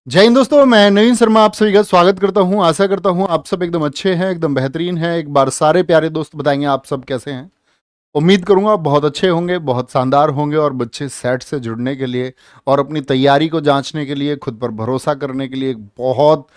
जय हिंद दोस्तों, मैं नवीन शर्मा आप सभी का स्वागत करता हूं। आशा करता हूं आप सब एकदम अच्छे हैं, एकदम बेहतरीन हैं। एक बार सारे प्यारे दोस्त बताएंगे आप सब कैसे हैं। उम्मीद करूंगा आप बहुत अच्छे होंगे, बहुत शानदार होंगे। और बच्चे सेट से जुड़ने के लिए और अपनी तैयारी को जांचने के लिए, खुद पर भरोसा करने के लिए एक बहुत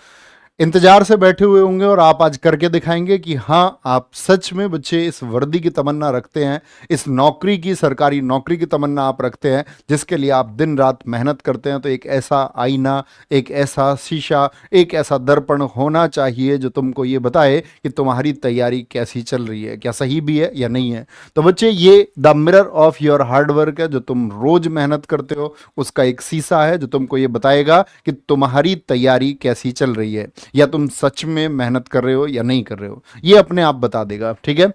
इंतजार से बैठे हुए होंगे। और आप आज करके दिखाएंगे कि हाँ, आप सच में बच्चे इस वर्दी की तमन्ना रखते हैं, इस नौकरी की, सरकारी नौकरी की तमन्ना आप रखते हैं, जिसके लिए आप दिन रात मेहनत करते हैं। तो एक ऐसा आईना, एक ऐसा शीशा, एक ऐसा दर्पण होना चाहिए जो तुमको ये बताए कि तुम्हारी तैयारी कैसी चल रही है, क्या सही भी है या नहीं है। तो बच्चे, ये the mirror of your hard work है, जो तुम रोज मेहनत करते हो उसका एक शीशा है, जो तुमको ये बताएगा कि तुम्हारी तैयारी कैसी चल रही है, या तुम सच में मेहनत कर रहे हो या नहीं कर रहे हो। ये अपने आप बता देगा। ठीक है,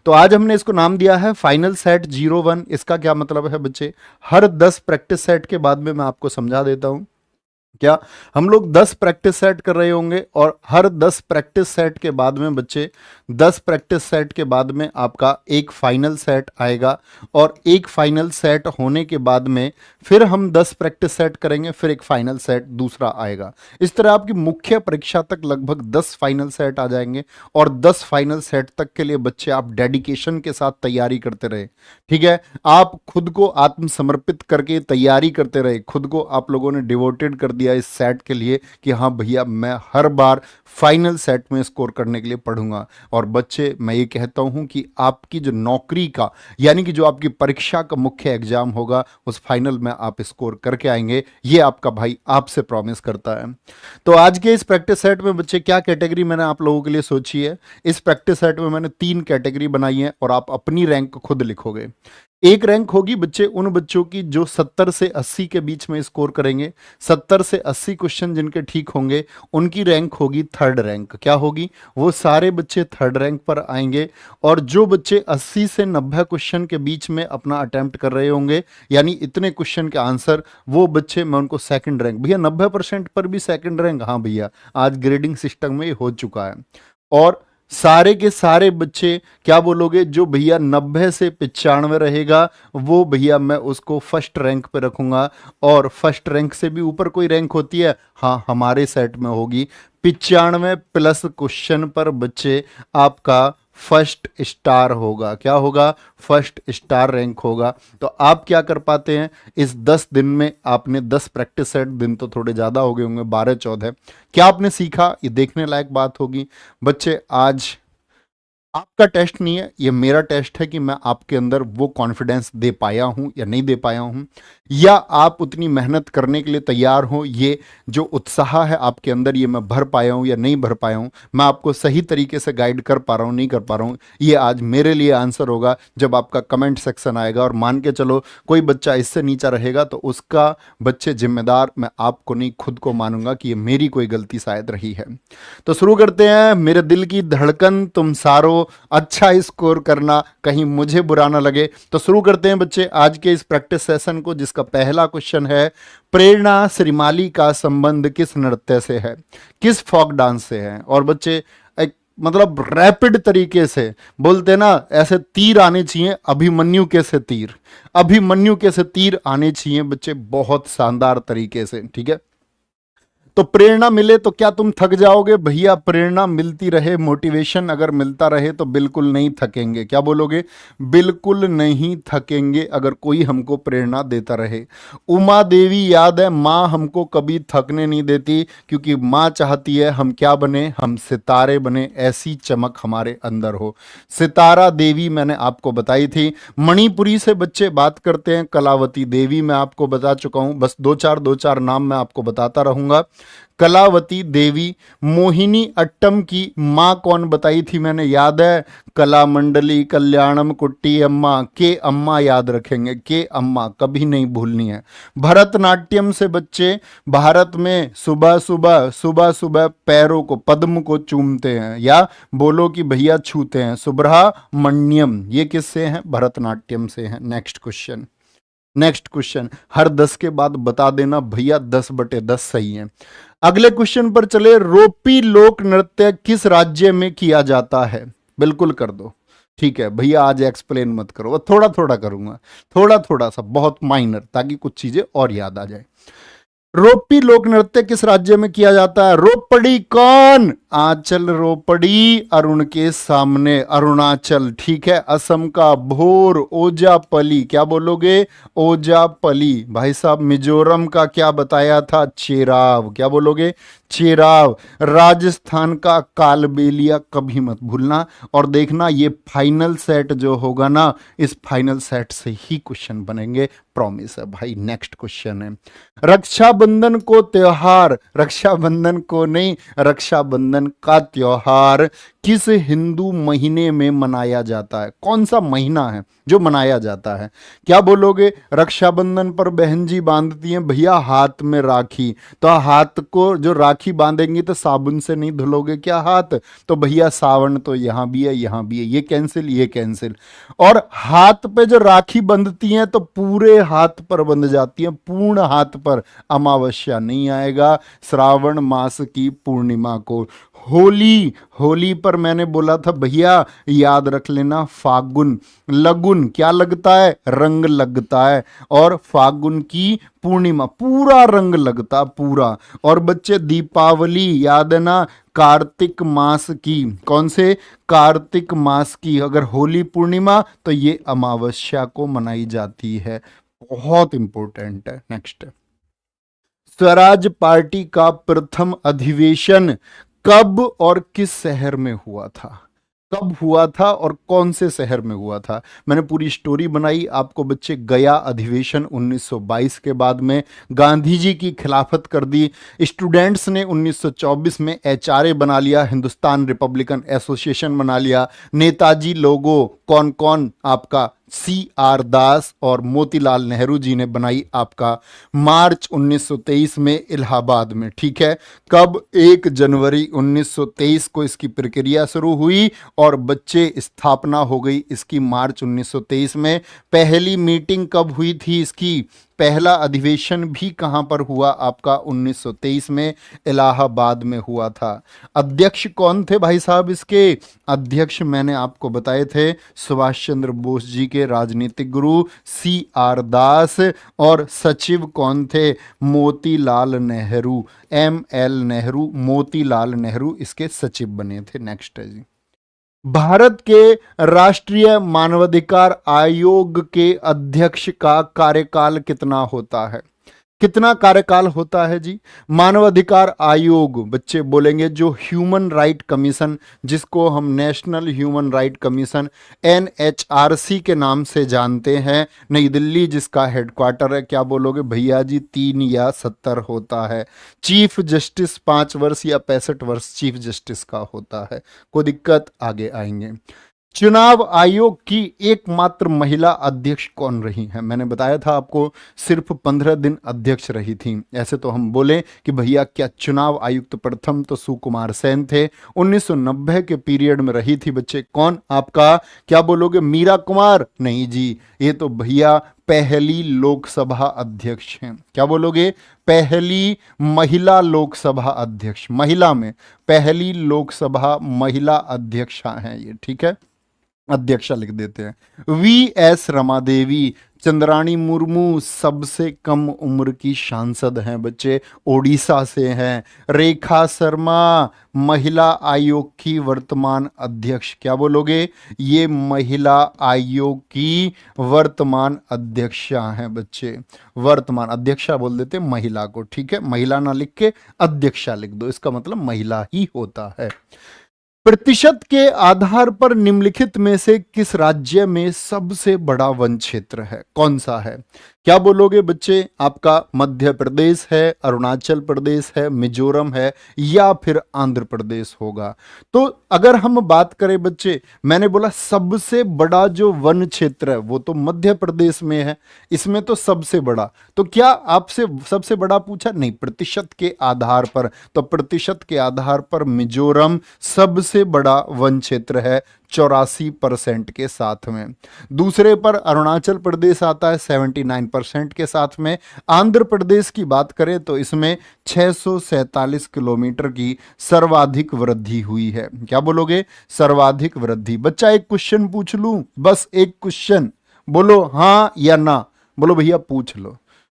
तो आज हमने इसको नाम दिया है फाइनल सेट 01। इसका क्या मतलब है बच्चे? हर 10 प्रैक्टिस सेट के बाद में मैं आपको समझा देता हूं। क्या हम लोग 10 प्रैक्टिस सेट कर रहे होंगे, और हर 10 प्रैक्टिस सेट के बाद में बच्चे, 10 प्रैक्टिस सेट के बाद में आपका एक फाइनल सेट आएगा। और एक फाइनल सेट होने के बाद में फिर हम 10 प्रैक्टिस सेट करेंगे, फिर एक फाइनल सेट दूसरा आएगा। इस तरह आपकी मुख्य परीक्षा तक लगभग 10 फाइनल सेट आ जाएंगे। और 10 फाइनल सेट तक के लिए बच्चे आप डेडिकेशन के साथ तैयारी करते रहे। ठीक है, आप खुद को आत्मसमर्पित करके तैयारी करते रहे। खुद को आप लोगों ने डिवोटेड कर दिया इस सेट के लिए कि हाँ भैया, मैं हर बार फाइनल सेट में स्कोर करने के लिए पढ़ूंगा। और बच्चे, मैं ये कहता हूं कि आपकी जो नौकरी का, यानी कि जो आपकी परीक्षा का मुख्य एग्जाम होगा, उस फाइनल में आप स्कोर करके आएंगे। ये आपका भाई आपसे प्रॉमिस करता है। तो आज के इस प्रैक्टिस सेट में बच्चे, क्या कैटेगरी मैंने आप लोगों के लिए सोची है? इस प्रैक्टिस सेट में मैंने 3 कैटेगरी बनाई है, और आप अपनी रैंक खुद लिखोगे। एक रैंक होगी बच्चे उन बच्चों की जो 70 से 80 के बीच में स्कोर करेंगे। 70 से 80 क्वेश्चन जिनके ठीक होंगे, उनकी रैंक होगी थर्ड रैंक। क्या होगी? वो सारे बच्चे थर्ड रैंक पर आएंगे। और जो बच्चे 80 से 90 क्वेश्चन के बीच में अपना अटेम्प्ट कर रहे होंगे, यानी इतने क्वेश्चन के आंसर, वो बच्चे मैं उनको सेकंड रैंक। भैया 90% पर भी सेकंड रैंक? हाँ भैया, आज ग्रेडिंग सिस्टम में ये हो चुका है। और सारे के सारे बच्चे क्या बोलोगे? जो भैया 90 से 95 रहेगा, वो भैया मैं उसको फर्स्ट रैंक पे रखूंगा। और फर्स्ट रैंक से भी ऊपर कोई रैंक होती है? हाँ, हमारे सेट में होगी 95 प्लस क्वेश्चन पर बच्चे आपका फर्स्ट स्टार होगा। क्या होगा? फर्स्ट स्टार रैंक होगा। तो आप क्या कर पाते हैं इस 10 दिन में? आपने 10 प्रैक्टिस सेट, दिन तो थोड़े ज़्यादा हो गए होंगे, 12-14। क्या आपने सीखा? ये देखने लायक बात होगी। बच्चे, आज आपका टेस्ट नहीं है, ये मेरा टेस्ट है कि मैं आपके अंदर वो कॉन्फिडेंस दे पाया हूं या नहीं दे पाया हूं, या आप उतनी मेहनत करने के लिए तैयार हो। ये जो उत्साह है आपके अंदर, ये मैं भर पाया हूं या नहीं भर पाया हूं, मैं आपको सही तरीके से गाइड कर पा रहा हूं, नहीं कर पा रहा हूं। ये आज मेरे लिए आंसर होगा जब आपका कमेंट सेक्शन आएगा। और मान के चलो कोई बच्चा इससे नीचा रहेगा, तो उसका बच्चे जिम्मेदार मैं आपको नहीं, खुद को मानूंगा कि ये मेरी कोई गलती शायद रही है। तो शुरू करते हैं। मेरे दिल की धड़कन तुम सारो, अच्छा स्कोर करना, कहीं मुझे बुरा ना लगे। तो शुरू करते हैं बच्चे आज के इस प्रैक्टिस सेशन को, जिसका पहला क्वेश्चन है, प्रेरणा श्रीमाली का संबंध किस नृत्य से है, किस फोक डांस से है? और बच्चे, एक मतलब रैपिड तरीके से बोलते ना, ऐसे तीर आने चाहिए, अभिमन्यु के से तीर, अभिमन्यु के से तीर आने चाहिए बच्चे, बहुत शानदार तरीके से। ठीक है, तो प्रेरणा मिले तो क्या तुम थक जाओगे? भैया प्रेरणा मिलती रहे, मोटिवेशन अगर मिलता रहे तो बिल्कुल नहीं थकेंगे। क्या बोलोगे? बिल्कुल नहीं थकेंगे अगर कोई हमको प्रेरणा देता रहे। उमा देवी याद है, माँ हमको कभी थकने नहीं देती, क्योंकि माँ चाहती है हम क्या बने? हम सितारे बने, ऐसी चमक हमारे अंदर हो। सितारा देवी मैंने आपको बताई थी। मणिपुरी से बच्चे बात करते हैं, कलावती देवी मैं आपको बता चुका हूं। बस दो चार नाम मैं आपको बताता रहूंगा। कलावती देवी। मोहिनी अट्टम की माँ कौन बताई थी मैंने, याद है? कला मंडली कल्याणम कुट्टी अम्मा। के अम्मा याद रखेंगे, के अम्मा कभी नहीं भूलनी है। भरतनाट्यम से बच्चे, भारत में सुबह सुबह सुबह सुबह पैरों को, पद्म को चूमते हैं, या बोलो कि भैया छूते हैं, सुब्रह्मण्यम। ये किससे हैं? भरतनाट्यम से हैं। Next question, next question. हर 10 के बाद बता देना भैया 10/10 सही है। अगले क्वेश्चन पर चले। रोपी लोक नृत्य किस राज्य में किया जाता है? बिल्कुल कर दो। ठीक है भैया, आज एक्सप्लेन मत करो, थोड़ा थोड़ा करूंगा, थोड़ा थोड़ा सा, बहुत माइनर, ताकि कुछ चीजें और याद आ जाए। रोपी लोक नृत्य किस राज्य में किया जाता है? रोपड़ी कौन? आंचल रोपड़ी, अरुण के सामने अरुणाचल, ठीक है। असम का भोर, ओजापली, क्या बोलोगे? ओजापली। भाई साहब मिजोरम का क्या बताया था? चेराव, क्या बोलोगे? चेराव। राजस्थान का कालबेलिया, कभी मत भूलना। और देखना ये फाइनल सेट जो होगा ना, इस फाइनल सेट से ही क्वेश्चन बनेंगे, प्रॉमिस है भाई। नेक्स्ट क्वेश्चन है, रक्षाबंधन को त्योहार, रक्षाबंधन को नहीं, रक्षाबंधन का त्योहार किस हिंदू महीने में मनाया जाता है? कौन सा महीना है जो मनाया जाता है? क्या बोलोगे? रक्षाबंधन पर बहन जी बांधती हैं भैया हाथ में राखी, तो हाथ को जो राखी बांधेंगी तो साबुन से नहीं धुलोगे क्या हाथ? तो भैया सावन तो यहां भी है, यहां भी है, ये कैंसिल, ये कैंसिल। और हाथ पे जो राखी बंधती हैं तो पूरे हाथ पर बंध जाती हैं, पूर्ण हाथ पर, अमावस्या नहीं आएगा, श्रावण मास की पूर्णिमा को। होली, होली पर मैंने बोला था भैया याद रख लेना, फागुन। लगुन क्या लगता है? रंग लगता है। और फागुन की पूर्णिमा पूरा रंग लगता, पूरा। और बच्चे दीपावली याद है ना, कार्तिक मास की, कौन से? कार्तिक मास की। अगर होली पूर्णिमा तो ये अमावस्या को मनाई जाती है, बहुत इंपॉर्टेंट है। नेक्स्ट, स्वराज पार्टी का प्रथम अधिवेशन कब और किस शहर में हुआ था? कब हुआ था और कौन से शहर में हुआ था? मैंने पूरी स्टोरी बनाई आपको बच्चे। गया अधिवेशन 1922 के बाद में गांधी जी की खिलाफत कर दी। स्टूडेंट्स ने 1924 में एचआरए बना लिया, हिंदुस्तान रिपब्लिकन एसोसिएशन बना लिया। नेताजी लोगो कौन कौन? आपका CR दास और मोतीलाल नेहरू जी ने बनाई आपका मार्च 1923 में इलाहाबाद में, ठीक है। कब? 1 जनवरी 1923 को इसकी प्रक्रिया शुरू हुई और बच्चे स्थापना हो गई इसकी मार्च 1923 में। पहली मीटिंग कब हुई थी इसकी? पहला अधिवेशन भी कहां पर हुआ आपका? 1923 में इलाहाबाद में हुआ था। अध्यक्ष कौन थे भाई साहब इसके? अध्यक्ष मैंने आपको बताए थे सुभाष चंद्र बोस जी के राजनीतिक गुरु CR दास। और सचिव कौन थे? मोतीलाल नेहरू, ML नेहरू, मोतीलाल नेहरू इसके सचिव बने थे। नेक्स्ट है जी, भारत के राष्ट्रीय मानवाधिकार आयोग के अध्यक्ष का कार्यकाल कितना होता है? कितना कार्यकाल होता है जी? मानवाधिकार आयोग, बच्चे बोलेंगे जो ह्यूमन राइट कमीशन, जिसको हम national human right commission NHRC के नाम से जानते हैं, नई दिल्ली जिसका हेडक्वार्टर है, क्या बोलोगे भैया जी? 3 या 70 होता है। चीफ जस्टिस 5 वर्ष या 65 वर्ष चीफ जस्टिस का होता है। कोई दिक्कत? आगे आएंगे। चुनाव आयोग की एकमात्र महिला अध्यक्ष कौन रही है? मैंने बताया था आपको सिर्फ 15 दिन अध्यक्ष रही थी। ऐसे तो हम बोले कि भैया क्या चुनाव आयुक्त प्रथम तो सुकुमार सेन थे, 1990 के पीरियड में रही थी बच्चे। कौन आपका? क्या बोलोगे? मीरा कुमार? नहीं जी, ये तो भैया पहली लोकसभा अध्यक्ष हैं। क्या बोलोगे? पहली महिला लोकसभा अध्यक्ष, महिला में पहली लोकसभा महिला अध्यक्षा हैं ये, ठीक है। अध्यक्षा लिख देते हैं। VS रमादेवी, चंद्राणी मुर्मू सबसे कम उम्र की सांसद हैं बच्चे, ओडिशा से हैं। रेखा शर्मा महिला आयोग की वर्तमान अध्यक्ष, क्या बोलोगे? ये महिला आयोग की वर्तमान अध्यक्षा हैं बच्चे। वर्तमान अध्यक्षा बोल देते महिला को, ठीक है। महिला ना लिख के अध्यक्षा लिख दो, इसका मतलब महिला ही होता है। प्रतिशत के आधार पर निम्नलिखित में से किस राज्य में सबसे बड़ा वन क्षेत्र है? कौन सा है? क्या बोलोगे बच्चे? आपका मध्य प्रदेश है, अरुणाचल प्रदेश है, मिजोरम है, या फिर आंध्र प्रदेश होगा? तो अगर हम बात करें बच्चे, मैंने बोला सबसे बड़ा जो वन क्षेत्र है वो तो मध्य प्रदेश में है, इसमें तो सबसे बड़ा। तो क्या आपसे सबसे बड़ा पूछा? नहीं, प्रतिशत के आधार पर। तो प्रतिशत के आधार पर मिजोरम सबसे बड़ा वन क्षेत्र है 84% के साथ में। दूसरे पर अरुणाचल प्रदेश आता है 79% के साथ में। आंध्र प्रदेश की बात करें तो इसमें 647 किलोमीटर की सर्वाधिक वृद्धि हुई है। क्या बोलोगे? सर्वाधिक वृद्धि। बच्चा एक क्वेश्चन पूछ लूं? बस एक क्वेश्चन, बोलो हाँ या ना। बोलो भैया पूछ लो।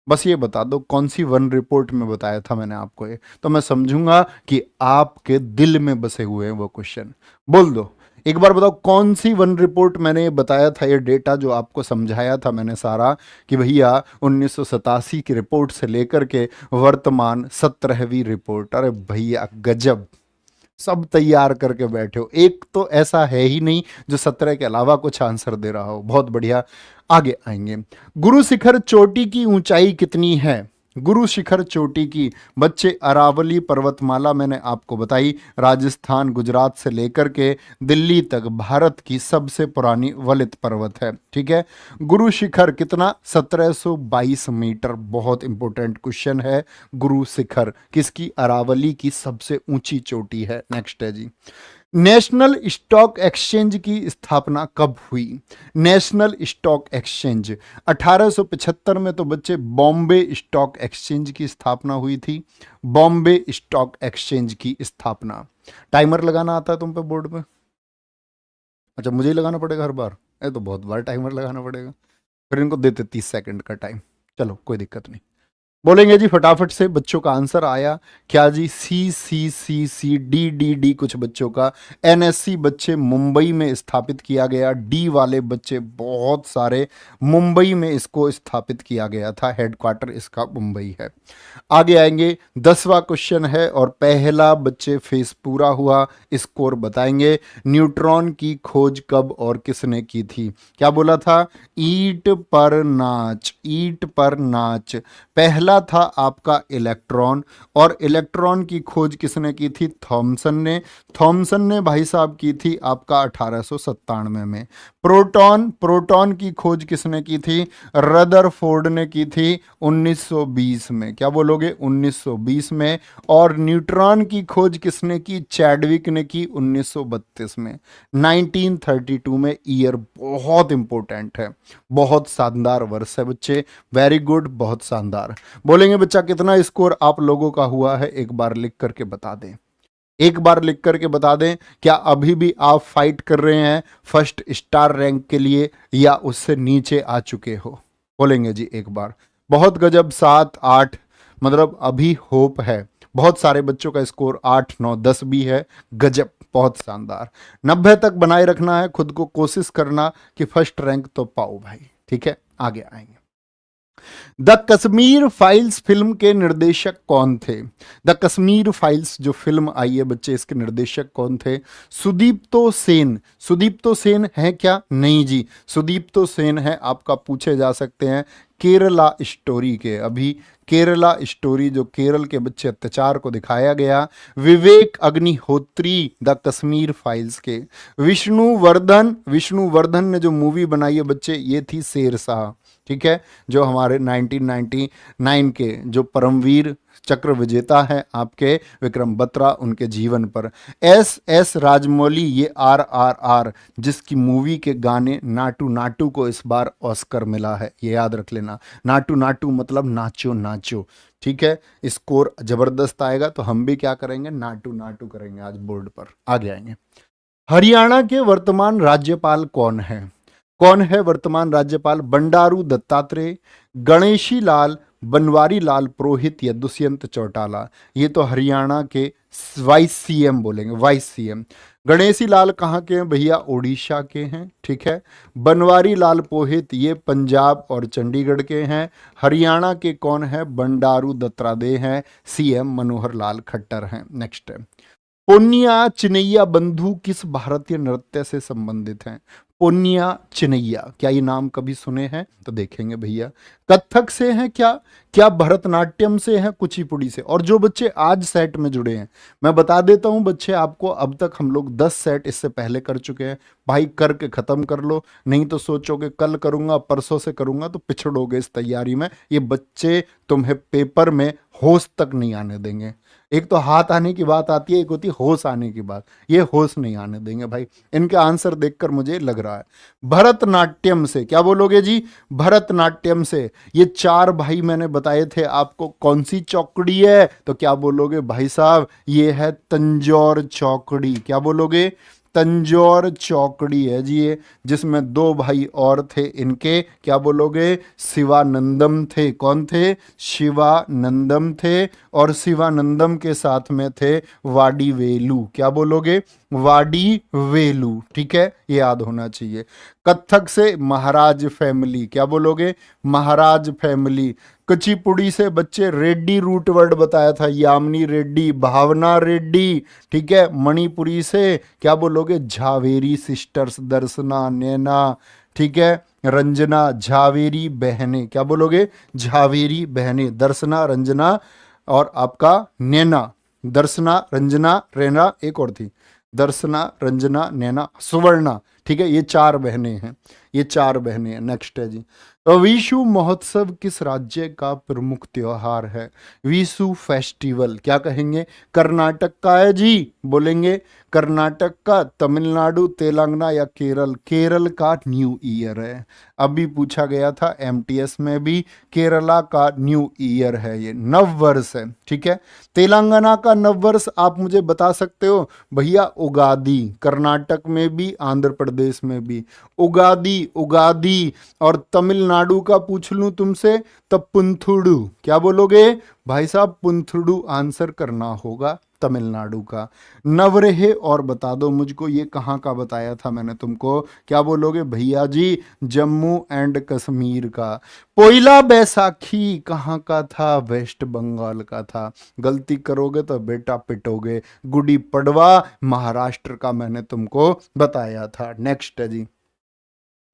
बस ये बता दो कौन सी वन रिपोर्ट में बताया था मैंने आपको, ये तो मैं समझूंगा कि आपके दिल में बसे हुए हैं वो क्वेश्चन। बोल दो एक बार, बताओ कौन सी वन रिपोर्ट मैंने ये बताया था, ये डेटा जो आपको समझाया था मैंने सारा, कि भैया 1987 की रिपोर्ट से लेकर के वर्तमान 17वीं रिपोर्ट। अरे भैया गजब, सब तैयार करके बैठे हो, एक तो ऐसा है ही नहीं जो 17 के अलावा कुछ आंसर दे रहा हो। बहुत बढ़िया, आगे आएंगे। गुरु शिखर चोटी की ऊंचाई कितनी है? गुरु शिखर चोटी की बच्चे अरावली पर्वतमाला मैंने आपको बताई, राजस्थान गुजरात से लेकर के दिल्ली तक भारत की सबसे पुरानी वलित पर्वत है। ठीक है, गुरु शिखर कितना? 1722 मीटर। बहुत इंपॉर्टेंट क्वेश्चन है। गुरु शिखर किसकी? अरावली की सबसे ऊंची चोटी है। नेक्स्ट है जी, नेशनल स्टॉक एक्सचेंज की स्थापना कब हुई? नेशनल स्टॉक एक्सचेंज 1875 में तो बच्चे बॉम्बे स्टॉक एक्सचेंज की स्थापना हुई थी। बॉम्बे स्टॉक एक्सचेंज की स्थापना। टाइमर लगाना आता है तुम पे बोर्ड पे? अच्छा, मुझे ही लगाना पड़ेगा हर बार? ये तो बहुत बार टाइमर लगाना पड़ेगा। फिर इनको देते 30 सेकंड का टाइम। चलो कोई दिक्कत नहीं, बोलेंगे जी फटाफट से। बच्चों का आंसर आया क्या जी? सी डी डी डी कुछ बच्चों का। एनएससी बच्चे मुंबई में स्थापित किया गया। डी वाले बच्चे बहुत सारे मुंबई में इसको स्थापित किया गया था, हेडक्वार्टर इसका मुंबई है। आगे आएंगे, 10वां क्वेश्चन है और पहला बच्चे फेस पूरा हुआ। स्कोर बताएंगे। न्यूट्रॉन की खोज कब और किसने की थी? क्या बोला था? ईंट पर नाच, ईंट पर नाच। पहला था आपका इलेक्ट्रॉन, और इलेक्ट्रॉन की खोज किसने की थी? थॉमसन ने। थॉमसन ने भाई साहब की थी आपका 1897 में। प्रोटॉन, प्रोटॉन की खोज किसने की थी? रदरफोर्ड ने की थी 1920 में। क्या बोलोगे? 1920 में। और न्यूट्रॉन की खोज किसने की? चैडविक ने की 1932 में। 1932 में। ईयर बहुत इंपॉर्टेंट है, बहुत शानदार वर्ष है बच्चे। वेरी गुड, बहुत शानदार। बोलेंगे बच्चा कितना स्कोर आप लोगों का हुआ है? एक बार लिख करके बता दें, एक बार लिख करके बता दें। क्या अभी भी आप फाइट कर रहे हैं फर्स्ट स्टार रैंक के लिए, या उससे नीचे आ चुके हो? बोलेंगे जी एक बार। बहुत गजब, 7 8, मतलब अभी होप है। बहुत सारे बच्चों का स्कोर 8 9 10 भी है। गजब, बहुत शानदार। 90 तक बनाए रखना है खुद को, कोशिश करना कि फर्स्ट रैंक तो पाओ भाई। ठीक है, आगे आएंगे। द कश्मीर फाइल्स फिल्म के निर्देशक कौन थे? द कश्मीर फाइल्स जो फिल्म आई है बच्चे, इसके निर्देशक कौन थे? सुदीप्तो सेन। सुदीप्तो सेन है क्या? नहीं जी, सुदीप्तो सेन है आपका, पूछे जा सकते हैं केरला स्टोरी के। अभी केरला स्टोरी जो केरल के बच्चे अत्याचार को दिखाया गया, विवेक अग्निहोत्री द कश्मीर फाइल्स के। विष्णुवर्धन, विष्णुवर्धन ने जो मूवी बनाई है बच्चे, ये थी शेरशाह। ठीक है, जो हमारे 1999 के जो परमवीर चक्र विजेता हैं आपके विक्रम बत्रा, उनके जीवन पर। एस एस राजमौली, ये RRR जिसकी मूवी के गाने नाटू नाटू को इस बार ऑस्कर मिला है, ये याद रख लेना। नाटू नाटू मतलब नाचो नाचो। ठीक है, स्कोर जबरदस्त आएगा तो हम भी क्या करेंगे? नाटू नाटू करेंगे आज बोर्ड पर। आगे आएंगे। हरियाणा के वर्तमान राज्यपाल कौन है? कौन है वर्तमान राज्यपाल? बंडारू दत्तात्रेय, गणेशी लाल, बनवारी लाल पुरोहित या दुष्यंत चौटाला। ये तो हरियाणा के वाइस सीएम बोलेंगे, वाइस सीएम। गणेशी लाल कहाँ के हैं भैया? उड़ीसा के हैं। ठीक है, बनवारी लाल पुरोहित ये पंजाब और चंडीगढ़ के हैं। हरियाणा के कौन है? बंडारू दत्तात्रेय हैं, सीएम मनोहर लाल खट्टर हैं। नेक्स्ट है, पुन्या चिनैया बंधु किस भारतीय नृत्य से संबंधित हैं? पुन्या चिनैया, क्या ये नाम कभी सुने हैं? तो देखेंगे भैया। कथक से हैं क्या? क्या भरतनाट्यम से हैं? कुचिपुड़ी से। और जो बच्चे आज सेट में जुड़े हैं, मैं बता देता हूं बच्चे आपको, अब तक हम लोग 10 सेट इससे पहले कर चुके हैं। भाई करके खत्म कर लो, नहीं तो सोचोगे कल करूंगा परसों से करूंगा, तो पिछड़ोगे इस तैयारी में। ये बच्चे तुम्हें पेपर में होश तक नहीं आने देंगे। एक तो हाथ आने की बात आती है, एक होती है होश आने की बात। ये होश नहीं आने देंगे भाई। इनके आंसर देखकर मुझे लग रहा है भरतनाट्यम से। क्या बोलोगे जी? भरतनाट्यम से। ये 4 भाई मैंने बताए थे आपको, कौन सी चौकड़ी है? तो क्या बोलोगे भाई साहब? ये है तंजौर चौकड़ी। क्या बोलोगे? तंजौर चौकड़ी है जी ये, जिसमें दो भाई और थे, इनके क्या बोलोगे, शिवानंदम थे। कौन थे, शिवानंदम थे। और शिवानंदम के साथ में थे वाडी वेलु। क्या बोलोगे, वाडी वेलु। ठीक है, ये याद होना चाहिए। कथक से महाराज फैमिली। क्या बोलोगे, महाराज फैमिली। कुचिपुड़ी से बच्चे रेड्डी रूट वर्ड बताया था, यामिनी रेड्डी, भावना रेड्डी। ठीक है, मणिपुरी से क्या बोलोगे, झावेरी सिस्टर्स, दर्शना, नैना। ठीक है, रंजना, झावेरी बहनें। क्या बोलोगे, झावेरी बहनें, दर्शना, रंजना और आपका नैना। दर्शना, रंजना, रैना, एक और थी, दर्शना, रंजना, नैना, सुवर्णा। ठीक है, ये चार बहनें हैं, ये चार बहनें हैं। नेक्स्ट है जी, विशु महोत्सव किस राज्य का प्रमुख त्योहार है। विशु फेस्टिवल क्या कहेंगे, कर्नाटक का है जी, बोलेंगे कर्नाटक का, तमिलनाडु, तेलंगाना या केरल। केरल का न्यू ईयर है, अभी पूछा गया था एमटीएस में भी, केरला का न्यू ईयर है, ये नव वर्ष है। ठीक है, तेलंगाना का नव वर्ष आप मुझे बता सकते हो भैया, उगादी। कर्नाटक में भी, आंध्र प्रदेश में भी उगादी, उगादी। और तमिलनाडु का पूछ लूं तुमसे तब पुंथुडू। क्या बोलोगे भाई साहब, पुंथुडू आंसर करना होगा तमिलनाडु का। नवरेह और बता दो मुझको, ये कहाँ का बताया था मैंने तुमको। क्या बोलोगे भैया जी, जम्मू एंड कश्मीर का। पोइला बैसाखी कहाँ का था, वेस्ट बंगाल का था। गलती करोगे तो बेटा पिटोगे। गुड़ी पड़वा महाराष्ट्र का मैंने तुमको बताया था। नेक्स्ट है जी,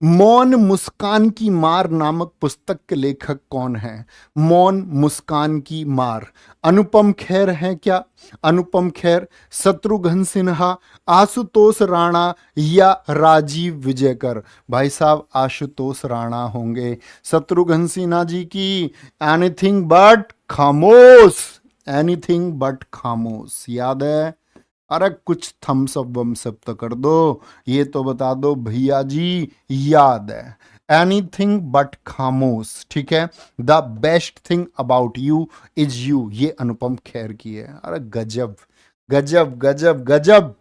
मौन मुस्कान की मार नामक पुस्तक के लेखक कौन है। मौन मुस्कान की मार, अनुपम खेर है क्या, अनुपम खेर, शत्रुघ्न सिन्हा, आशुतोष राणा या राजीव विजयकर। भाई साहब आशुतोष राणा होंगे। शत्रुघ्न सिन्हा जी की एनीथिंग बट खामोश, एनीथिंग बट खामोश याद है। अरे कुछ थम्स अप वम्स अप तो कर दो, ये तो बता दो भैया जी, याद है एनीथिंग बट खामोश। ठीक है, the best thing about you is you, ये अनुपम खेर की है। अरे गजब गजब गजब गजब।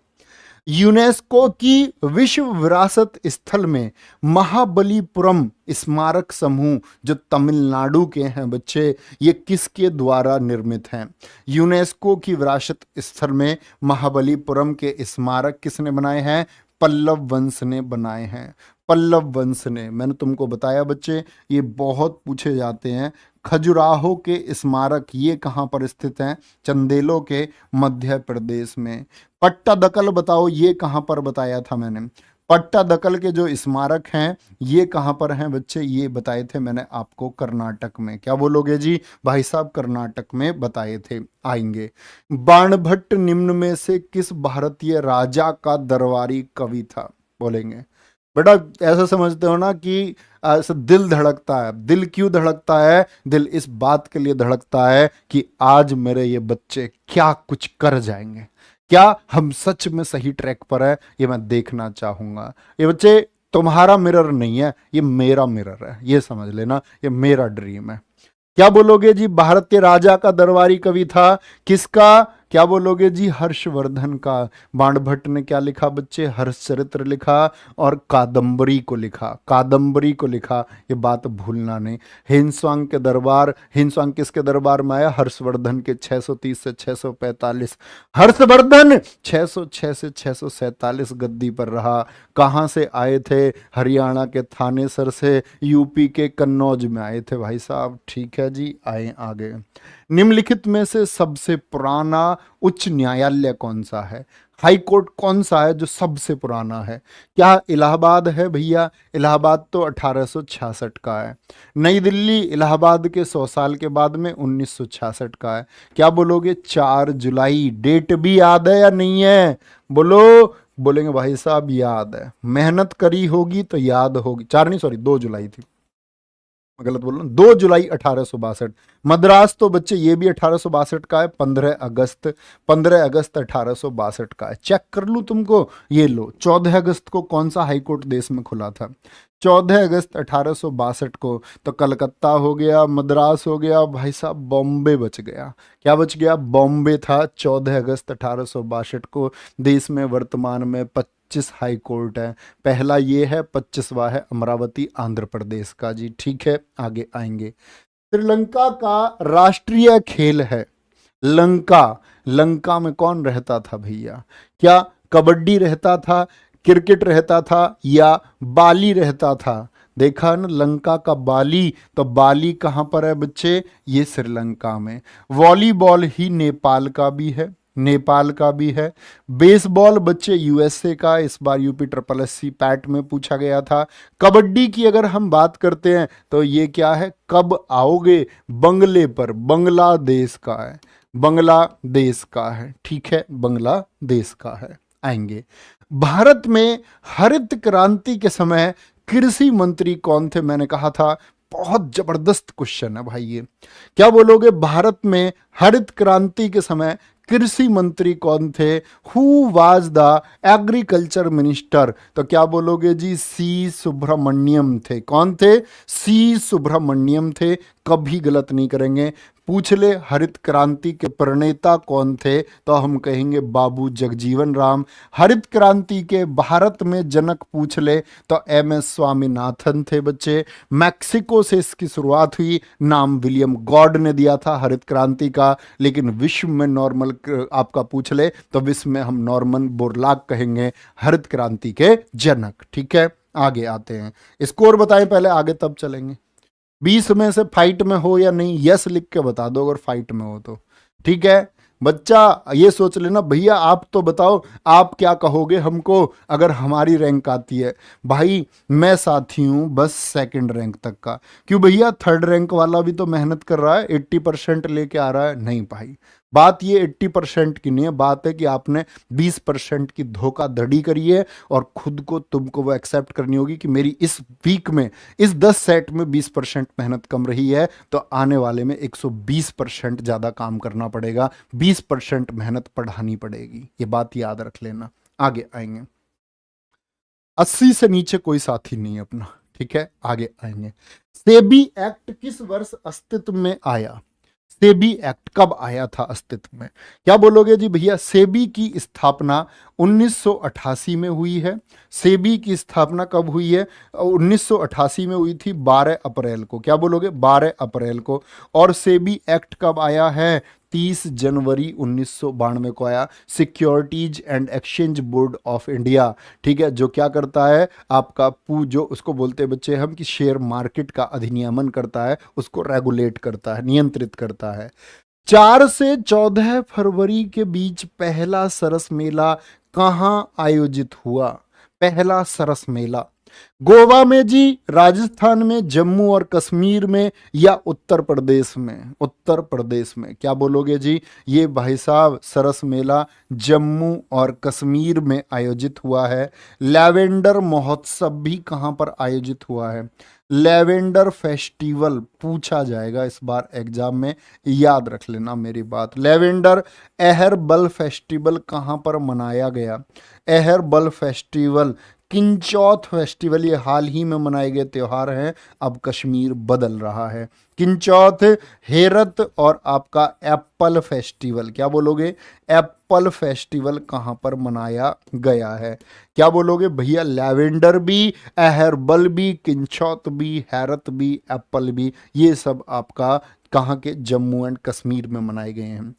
यूनेस्को की विश्व विरासत स्थल में महाबलीपुरम स्मारक समूह जो तमिलनाडु के हैं बच्चे, ये किसके द्वारा निर्मित हैं। यूनेस्को की विरासत स्थल में महाबलीपुरम के स्मारक किसने बनाए हैं, पल्लव वंश ने बनाए हैं। पल्लव वंश ने, मैंने तुमको बताया बच्चे ये बहुत पूछे जाते हैं। खजुराहो के स्मारक ये कहाँ पर स्थित हैं, चंदेलों के मध्य प्रदेश में। पट्टादकल बताओ ये कहाँ पर बताया था मैंने। पट्टादकल के जो स्मारक हैं ये कहाँ पर हैं बच्चे, ये बताए थे मैंने आपको कर्नाटक में। क्या बोलोगे जी भाई साहब, कर्नाटक में बताए थे, आएंगे। बाणभट्ट निम्न में से किस भारतीय राजा का दरबारी कवि था, बोलेंगे बेटा। ऐसा समझते हो ना कि ऐसा दिल धड़कता है। दिल क्यों धड़कता है, दिल इस बात के लिए धड़कता है कि आज मेरे ये बच्चे क्या कुछ कर जाएंगे, क्या हम सच में सही ट्रैक पर है, ये मैं देखना चाहूंगा। ये बच्चे तुम्हारा मिरर नहीं है, ये मेरा मिरर है, ये समझ लेना, ये मेरा ड्रीम है। क्या बोलोगे जी, भारतीय राजा का दरबारी कवि था किसका, क्या बोलोगे जी, हर्षवर्धन का। बाणभट्ट ने क्या लिखा बच्चे, हर्षचरित्र लिखा और कादंबरी को लिखा, कादंबरी को लिखा, ये बात भूलना नहीं। हिंसवांग के दरबार, हिंसवांग किसके दरबार में आया, हर्षवर्धन के 630 से 645। हर्षवर्धन 606 से 647 गद्दी पर रहा। कहाँ से आए थे, हरियाणा के थानेसर से, यूपी के कन्नौज में आए थे भाई साहब। ठीक है जी, आए आगे। निम्नलिखित में से सबसे पुराना उच्च न्यायालय कौन सा है, हाई कोर्ट कौन सा है जो सबसे पुराना है। क्या इलाहाबाद है भैया, इलाहाबाद तो 1866 का है। नई दिल्ली इलाहाबाद के 100 साल के बाद में 1966 का है। क्या बोलोगे, 4 जुलाई, डेट भी याद है या नहीं है, बोलो। बोलेंगे भाई साहब याद है, मेहनत करी होगी तो याद होगी। 4 नहीं सॉरी 2 जुलाई थी, मैं गलत बोल रहा हूँ, 2 जुलाई 1862। मद्रास तो बच्चे ये भी 1862 का है। 15 अगस्त 1862 का है। चेक कर लूँ तुमको, ये लो 14 अगस्त को कौन सा हाईकोर्ट देश में खुला था, 14 अगस्त 1862 को। तो कलकत्ता हो गया, मद्रास हो गया, भाई साहब बॉम्बे बच गया। क्या बच गया, बॉम्बे था 14 अगस्त 1862 को। देश में वर्तमान में 25 हाई कोर्ट है। पहला ये है, 25वां है अमरावती आंध्र प्रदेश का जी। ठीक है, आगे आएंगे। श्रीलंका का राष्ट्रीय खेल है लंका। लंका में कौन रहता था भैया? क्या कबड्डी रहता था, क्रिकेट रहता था, या बाली रहता था? देखा ना, लंका का बाली, तो बाली कहां पर है बच्चे? ये श्रीलंका में। वॉलीबॉल ही नेपाल का भी है, नेपाल का भी है। बेसबॉल बच्चे यूएसए का, इस बार यूपी ट्रिपल एससी पैट में पूछा गया था। कबड्डी की अगर हम बात करते हैं तो ये क्या है? कब आओगे बंगले पर, बांग्लादेश का है, बांग्लादेश का है। ठीक है, बांग्लादेश का है। आएंगे। भारत में हरित क्रांति के समय कृषि मंत्री कौन थे? मैंने कहा था बहुत जबरदस्त क्वेश्चन है भाई ये। क्या बोलोगे? भारत में हरित क्रांति के समय कृषि मंत्री कौन थे? Who was the agriculture minister? तो क्या बोलोगे जी? सी सुब्रमण्यम थे। कौन थे? सी सुब्रमण्यम थे। कभी गलत नहीं करेंगे। पूछ ले हरित क्रांति के प्रणेता कौन थे, तो हम कहेंगे बाबू जगजीवन राम। हरित क्रांति के भारत में जनक पूछ ले तो एम.एस. स्वामीनाथन थे बच्चे। मैक्सिको से इसकी शुरुआत हुई, नाम विलियम गॉड ने दिया था हरित क्रांति का। लेकिन विश्व में नॉर्मल आपका पूछ ले तो विश्व में हम नॉर्मन बोरलाग कहेंगे हरित क्रांति के जनक। ठीक है, आगे आते हैं। स्कोर बताएं पहले, आगे तब चलेंगे। 20 में से फाइट में हो या नहीं, यस लिख के बता दो अगर फाइट में हो तो। ठीक है बच्चा, ये सोच लेना भैया आप तो बताओ आप क्या कहोगे हमको अगर हमारी रैंक आती है। भाई मैं साथी हूं बस सेकंड रैंक तक का। क्यों भैया? थर्ड रैंक वाला भी तो मेहनत कर रहा है, 80% लेके आ रहा है। नहीं भाई, बात ये 80% की नहीं है, बात है कि आपने 20% की धोखाधड़ी करी है और खुद को तुमको वो एक्सेप्ट करनी होगी कि मेरी इस वीक में, इस 10 सेट में 20% मेहनत कम रही है, तो आने वाले में 120% ज्यादा काम करना पड़ेगा, 20% मेहनत बढ़ानी पड़ेगी। ये बात याद रख लेना। आगे आएंगे। 80 से नीचे कोई साथी नहीं अपना। ठीक है, आगे आएंगे। सेबी एक्ट किस वर्ष अस्तित्व में आया? सेबी एक्ट कब आया था अस्तित्व में? क्या बोलोगे जी भैया? सेबी की स्थापना 1988 में हुई है। सेबी की स्थापना कब हुई है? 1988 में हुई थी 12 अप्रैल को। क्या बोलोगे? 12 अप्रैल को। और सेबी एक्ट कब आया है? 30 जनवरी 1992 को आया। Securities and exchange board of India, ठीक है, जो क्या करता है आपका जो उसको बोलते हैं बच्चे हम कि शेयर मार्केट का अधिनियमन करता है, उसको रेगुलेट करता है, नियंत्रित करता है। 4 से 14 फरवरी के बीच पहला सरस मेला कहां आयोजित हुआ? पहला सरस मेला गोवा में जी, राजस्थान में, जम्मू और कश्मीर में, या उत्तर प्रदेश में? उत्तर प्रदेश में। क्या बोलोगे जी? ये भाई साहब सरस मेला जम्मू और कश्मीर में आयोजित हुआ है। लैवेंडर महोत्सव भी कहां पर आयोजित हुआ है? लैवेंडर फेस्टिवल पूछा जाएगा इस बार एग्जाम में, याद रख लेना मेरी बात। लैवेंडर एहरबल फेस्टिवल कहां पर मनाया गया? एहरबल फेस्टिवल, किंचौथ फेस्टिवल, ये हाल ही में मनाए गए त्योहार हैं, अब कश्मीर बदल रहा है। किंचौथ, हेरत और आपका एप्पल फेस्टिवल। क्या बोलोगे? एप्पल फेस्टिवल कहां पर मनाया गया है? क्या बोलोगे भैया? लैवेंडर भी, एहरबल भी, किंचौथ भी, हेरत भी, एप्पल भी, ये सब आपका कहां के? जम्मू एंड कश्मीर में मनाए गए हैं।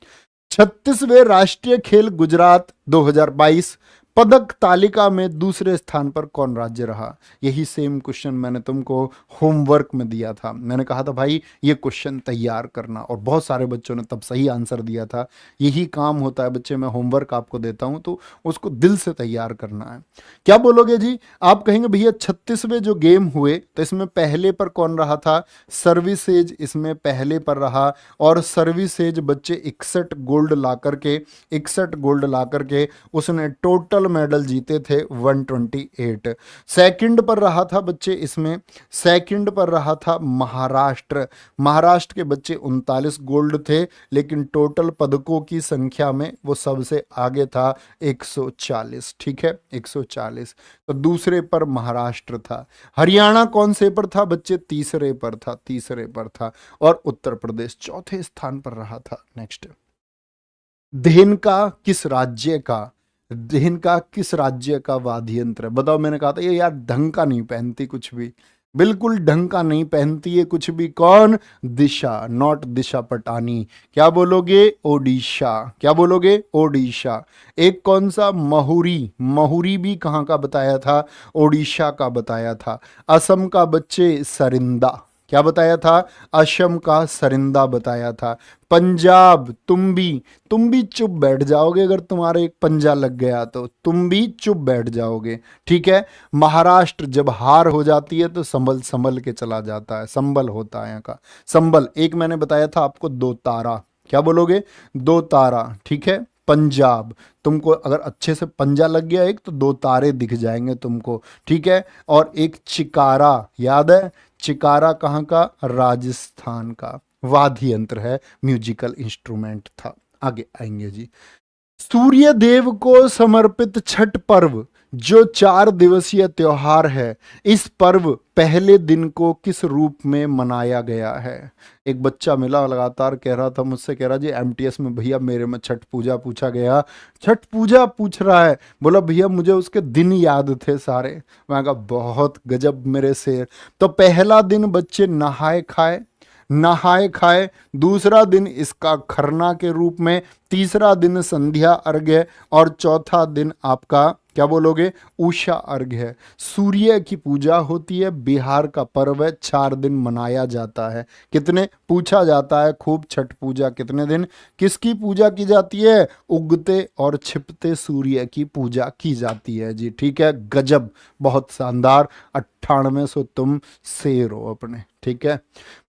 36वें राष्ट्रीय खेल गुजरात 2022 पदक तालिका में दूसरे स्थान पर कौन राज्य रहा? यही सेम क्वेश्चन मैंने तुमको होमवर्क में दिया था। मैंने कहा था भाई ये क्वेश्चन तैयार करना, और बहुत सारे बच्चों ने तब सही आंसर दिया था। यही काम होता है बच्चे, मैं होमवर्क आपको देता हूं तो उसको दिल से तैयार करना है। क्या बोलोगे जी? आप कहेंगे भैया 36वें जो गेम हुए तो इसमें पहले पर कौन रहा था? सर्विसेज इसमें पहले पर रहा, और सर्विसेज बच्चे 61 गोल्ड ला करके, 61 गोल्ड ला करके उसने टोटल मेडल जीते थे 128। सेकंड पर रहा था बच्चे इसमें, सेकंड पर रहा था महाराष्ट्र। महाराष्ट्र के बच्चे 39 गोल्ड थे, लेकिन टोटल पदकों की संख्या में वो सबसे आगे था 140। ठीक है, 140। तो दूसरे पर महाराष्ट्र था। हरियाणा कौन से पर था बच्चे? तीसरे पर था, तीसरे पर था। और उत्तर प्रदेश चौथे स्थान पर रहा था। नेक्स्ट, धेनुका किस राज्य का इनका किस राज्य का वाद्य यंत्र है? बताओ, मैंने कहा था ये यार ढंग का नहीं पहनती कुछ भी, बिल्कुल ढंग का नहीं पहनती है कुछ भी। कौन? दिशा, नॉट दिशा पटानी। क्या बोलोगे? ओडिशा। क्या बोलोगे? ओडिशा। एक कौन सा? महुरी। महुरी भी कहाँ का बताया था? ओडिशा का बताया था। असम का बच्चे सरिंदा। क्या बताया था? असम का सरिंदा बताया था। पंजाब तुम्बी। तुम भी चुप बैठ जाओगे अगर तुम्हारे एक पंजा लग गया तो, तुम भी चुप बैठ जाओगे, ठीक है। महाराष्ट्र, जब हार हो जाती है तो संभल संभल के चला जाता है, संबल होता है यहाँ का, संबल। एक मैंने बताया था आपको, दो तारा। क्या बोलोगे? दो तारा, ठीक है। पंजाब, तुमको अगर अच्छे से पंजा लग गया एक तो दो तारे दिख जाएंगे तुमको, ठीक है। और एक चिकारा, याद है? चिकारा कहाँ का? राजस्थान का वाद्य यंत्र है, म्यूजिकल इंस्ट्रूमेंट था। आगे आएंगे जी। सूर्य देव को समर्पित छठ पर्व जो 4 दिवसीय त्योहार है, इस पर्व पहले दिन को किस रूप में मनाया गया है? एक बच्चा मिला लगातार कह रहा था मुझसे, कह रहा जी एमटीएस में भैया मेरे में छठ पूजा पूछा गया। छठ पूजा पूछ रहा है, बोला भैया मुझे उसके दिन याद थे सारे। मैं कहा बहुत गजब मेरे शेर। तो पहला दिन बच्चे नहाए खाए, नहाए खाए। दूसरा दिन इसका खरना के रूप में, तीसरा दिन संध्या अर्घ्य, और चौथा दिन आपका क्या बोलोगे? उषा अर्घ्य है। सूर्य की पूजा होती है, बिहार का पर्व है, 4 दिन मनाया जाता है। कितने? पूछा जाता है खूब, छठ पूजा कितने दिन? किसकी पूजा की जाती है? उगते और छिपते सूर्य की पूजा की जाती है जी, ठीक है। गजब, बहुत शानदार। 9800 तुम शेर हो अपने, ठीक है।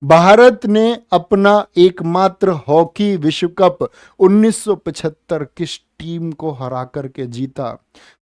भारत ने अपना एकमात्र हॉकी विश्व कप 1975 किस टीम को हरा करके जीता?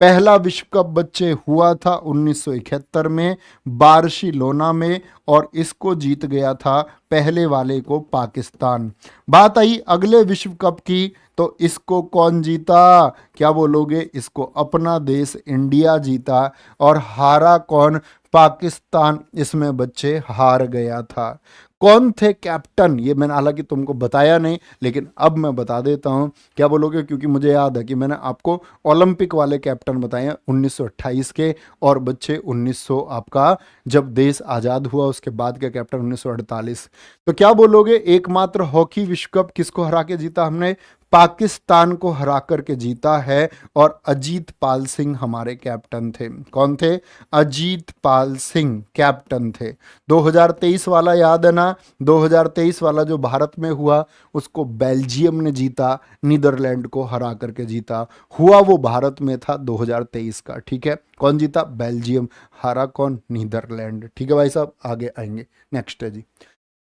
पहला विश्व कप बच्चे हुआ था 1971 में बार्सिलोना में, और इसको जीत गया था पहले वाले को पाकिस्तान। बात आई अगले विश्व कप की, तो इसको कौन जीता? क्या बोलोगे? इसको अपना देश इंडिया जीता। और हारा कौन? पाकिस्तान। इसमें बच्चे हार गया था। कौन थे कैप्टन? ये मैंने हालांकि तुमको बताया नहीं, लेकिन अब मैं बता देता हूं। क्या बोलोगे? क्योंकि मुझे याद है कि मैंने आपको ओलंपिक वाले कैप्टन बताए हैं 1928 के, और बच्चे 1900 आपका जब देश आज़ाद हुआ उसके बाद के कैप्टन 1948। तो क्या बोलोगे? एकमात्र हॉकी विश्व कप किसको हरा के जीता हमने? पाकिस्तान को हरा करके जीता है। और अजीत पाल सिंह हमारे कैप्टन थे। कौन थे? अजीत पाल सिंह कैप्टन थे। 2023 वाला याद है ना? 2023 वाला जो भारत में हुआ उसको बेल्जियम ने जीता, नीदरलैंड को हरा करके जीता। हुआ वो भारत में था 2023 का, ठीक है। कौन जीता? बेल्जियम। हारा कौन? नीदरलैंड, ठीक है भाई साहब। आगे आएंगे, नेक्स्ट है जी।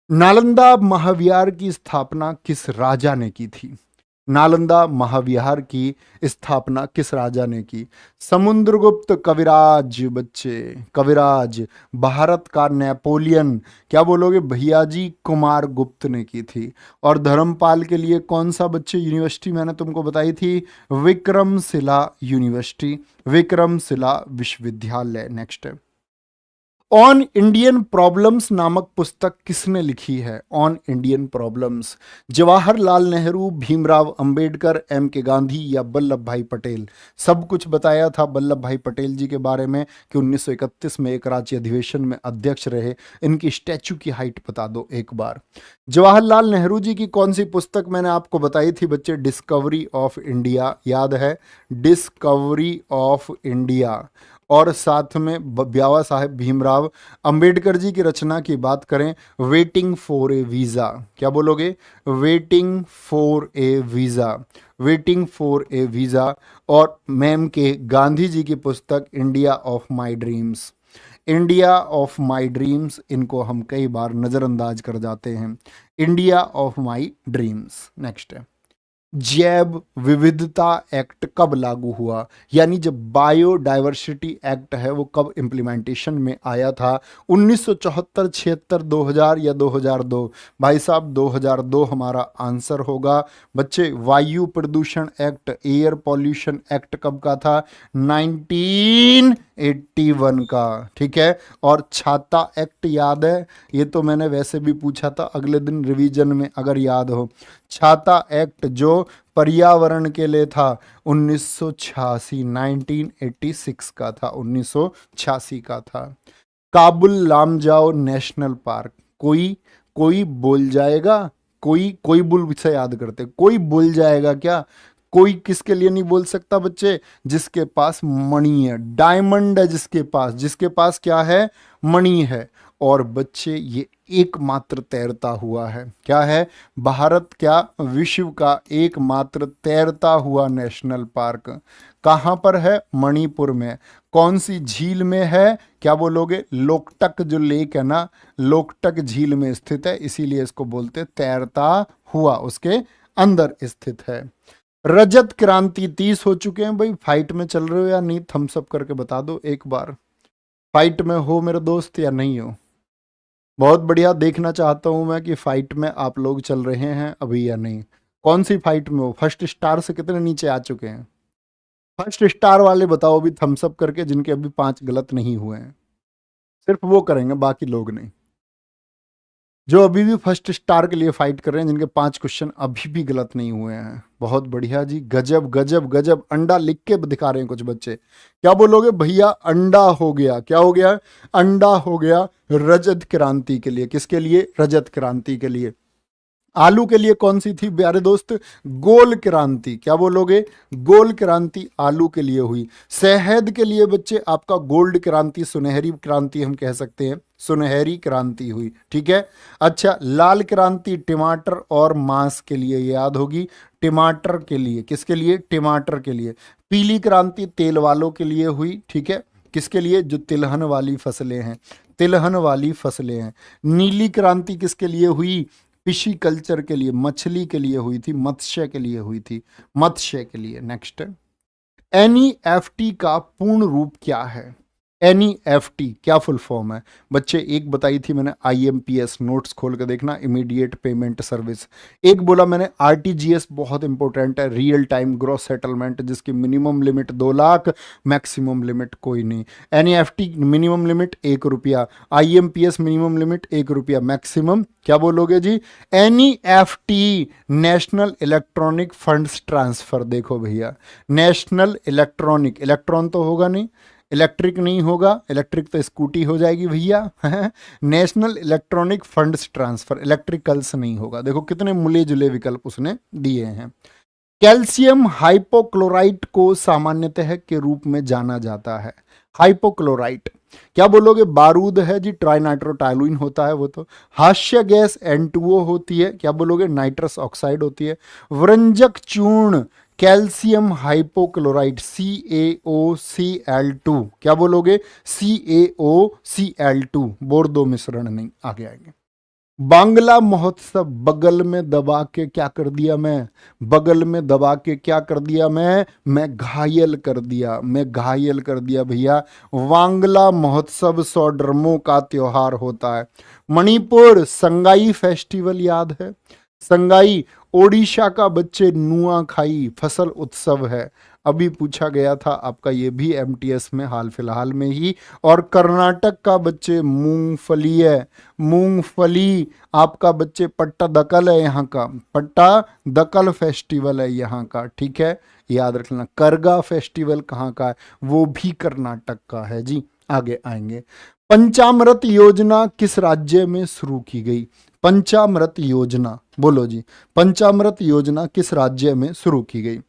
नालंदा महाविहार की स्थापना किस राजा ने की थी? नालंदा महाविहार की स्थापना किस राजा ने की? समुद्रगुप्त, कविराज बच्चे, कविराज। भारत का नेपोलियन, क्या बोलोगे भैया जी? कुमार गुप्त ने की थी। और धर्मपाल के लिए कौन सा बच्चे यूनिवर्सिटी मैंने तुमको बताई थी? विक्रमशिला यूनिवर्सिटी, विक्रमशिला विश्वविद्यालय। नेक्स्ट है। ऑन इंडियन प्रॉब्लम्स नामक पुस्तक किसने लिखी है? On Indian problems. Jawaharlal Nehru, Bhimrao Ambedkar, M K Gandhi, या वल्लभ भाई पटेल? सब कुछ बताया था वल्लभ भाई पटेल जी के बारे में कि 1931 में एक राज्य अधिवेशन में अध्यक्ष रहे। इनकी स्टैचू की हाइट बता दो एक बार। जवाहरलाल नेहरू जी की कौन सी पुस्तक मैंने आपको बताई थी बच्चे? डिस्कवरी ऑफ इंडिया, याद है? Discovery of India. और साथ में ब्यावा साहेब भीमराव अंबेडकर जी की रचना की बात करें, वेटिंग फॉर ए वीज़ा। क्या बोलोगे? Waiting for a visa, waiting for a visa. और मैम के गांधी जी की पुस्तक India of my dreams, India of my dreams. इनको हम कई बार नज़रअंदाज कर जाते हैं। India of my dreams. Next है। जैव विविधता एक्ट कब लागू हुआ? यानी जब बायोडाइवर्सिटी एक्ट है वो कब इम्प्लीमेंटेशन में आया था? 1974, 76, 2000 या 2002? भाई साहब 2002 हमारा आंसर होगा। बच्चे वायु प्रदूषण एक्ट, एयर पॉल्यूशन एक्ट कब का था? 19 81 का, ठीक है। और छाता एक्ट याद है, ये तो मैंने वैसे भी पूछा था अगले दिन रिवीजन में, अगर याद हो। छाता एक्ट जो पर्यावरण के लिए था 1986, 1986 का था, 1986 का था। काबुल लामजाओ नेशनल पार्क, कोई कोई बोल जाएगा, कोई बुल से याद करते, कोई बोल जाएगा क्या? कोई किसके लिए नहीं बोल सकता बच्चे? जिसके पास मणि है, डायमंड है, जिसके पास क्या है? मणि है। और बच्चे ये एकमात्र तैरता हुआ है, क्या है? भारत क्या, विश्व का एकमात्र तैरता हुआ नेशनल पार्क कहाँ पर है? मणिपुर में। कौन सी झील में है? क्या बोलोगे? लोकटक जो लेक है ना, लोकटक झील में स्थित है, इसीलिए इसको बोलते तैरता हुआ, उसके अंदर स्थित है। रजत क्रांति 30 हो चुके हैं भाई। फाइट में चल रहे हो या नहीं? थम्स अप करके बता दो एक बार, फाइट में हो मेरे दोस्त या नहीं हो? बहुत बढ़िया, देखना चाहता हूं मैं कि फाइट में आप लोग चल रहे हैं अभी या नहीं। कौन सी फाइट में हो? फर्स्ट स्टार से कितने नीचे आ चुके हैं? फर्स्ट स्टार वाले बताओ अभी थम्स अप करके, जिनके अभी 5 गलत नहीं हुए हैं। सिर्फ वो करेंगे, बाकी लोग नहीं। जो अभी भी फर्स्ट स्टार के लिए फाइट कर रहे हैं, जिनके 5 क्वेश्चन अभी भी गलत नहीं हुए हैं। बहुत बढ़िया जी, गजब गजब गजब। अंडा लिख के दिखा रहे हैं कुछ बच्चे। क्या बोलोगे भैया? अंडा हो गया। क्या हो गया? अंडा हो गया रजत क्रांति के लिए। किसके लिए? रजत क्रांति के लिए। आलू के लिए कौन सी थी प्यारे दोस्त? गोल क्रांति। क्या बोलोगे? गोल क्रांति आलू के लिए हुई। शहद के लिए बच्चे आपका गोल्ड क्रांति, सुनहरी क्रांति हम कह सकते हैं, सुनहरी क्रांति हुई, ठीक है। अच्छा, लाल क्रांति टमाटर और मांस के लिए याद होगी, टमाटर के लिए। किसके लिए? टमाटर के लिए। पीली क्रांति तेल वालों के लिए हुई, ठीक है। किसके लिए? जो तिलहन वाली फसलें हैं, तिलहन वाली फसलें हैं। नीली क्रांति किसके लिए हुई? फिशी कल्चर के लिए, मछली के लिए हुई थी, मत्स्य के लिए हुई थी, मत्स्य के लिए। नेक्स्ट, एनईएफटी का पूर्ण रूप क्या है? एनईएफटी क्या फुल फॉर्म है बच्चे? एक बताई थी मैंने आईएमपीएस, नोट्स खोल कर देखना, इमीडिएट पेमेंट सर्विस। एक बोला मैंने आरटीजीएस, बहुत इंपॉर्टेंट है, रियल टाइम ग्रॉस सेटलमेंट, जिसकी minimum limit 2 lakh, maximum limit कोई नहीं। एनईएफटी मिनिमम लिमिट 1 रुपया, आईएमपीएस मिनिमम लिमिट 1 रुपया, मैक्सिमम क्या बोलोगे जी? NEFT national electronic funds transfer. देखो भैया, नेशनल इलेक्ट्रॉनिक, इलेक्ट्रॉन तो होगा नहीं, इलेक्ट्रिक नहीं होगा, इलेक्ट्रिक तो स्कूटी हो जाएगी भैया। National electronic funds transfer, electricals नहीं होगा। देखो कितने मिले जुले विकल्प उसने दिए हैं। कैल्शियम हाइपोक्लोराइट को सामान्यतः के रूप में जाना जाता है। हाइपोक्लोराइट क्या बोलोगे? बारूद है जी, ट्राइनाइट्रोटाइलुइन होता है वो तो। हास्य गैस N2O होती है, क्या बोलोगे? नाइट्रस ऑक्साइड होती है। व्रंजक चूर्ण कैल्शियम हाइपोक्लोराइट CaOCl2, क्या बोलोगे? CaOCl2, बोर्दो मिश्रण नहीं, आगे आएंगे। बांग्ला महोत्सव, बगल में दबा के क्या कर दिया मैं? बगल में दबा के क्या कर दिया मैं घायल कर दिया, मैं घायल कर दिया भैया। वांगला महोत्सव 100 ड्रमों का त्योहार होता है। मणिपुर संगाई फेस्टिवल याद है, संगाई। ओडिशा का बच्चे नुआखाई फसल उत्सव है, अभी पूछा गया था आपका ये भी एमटीएस में हाल फिलहाल में ही। और कर्नाटक का बच्चे मूंगफली है, मूंगफली आपका बच्चे पट्टा दकल है, यहाँ का पट्टा दकल फेस्टिवल है यहाँ का, ठीक है, याद रखना। करगा फेस्टिवल कहाँ का है? वो भी कर्नाटक का है जी। आगे आएंगे। पंचामृत योजना किस राज्य में शुरू की गई? पंचामृत योजना बोलो जी, पंचामृत योजना किस राज्य में शुरू की गई?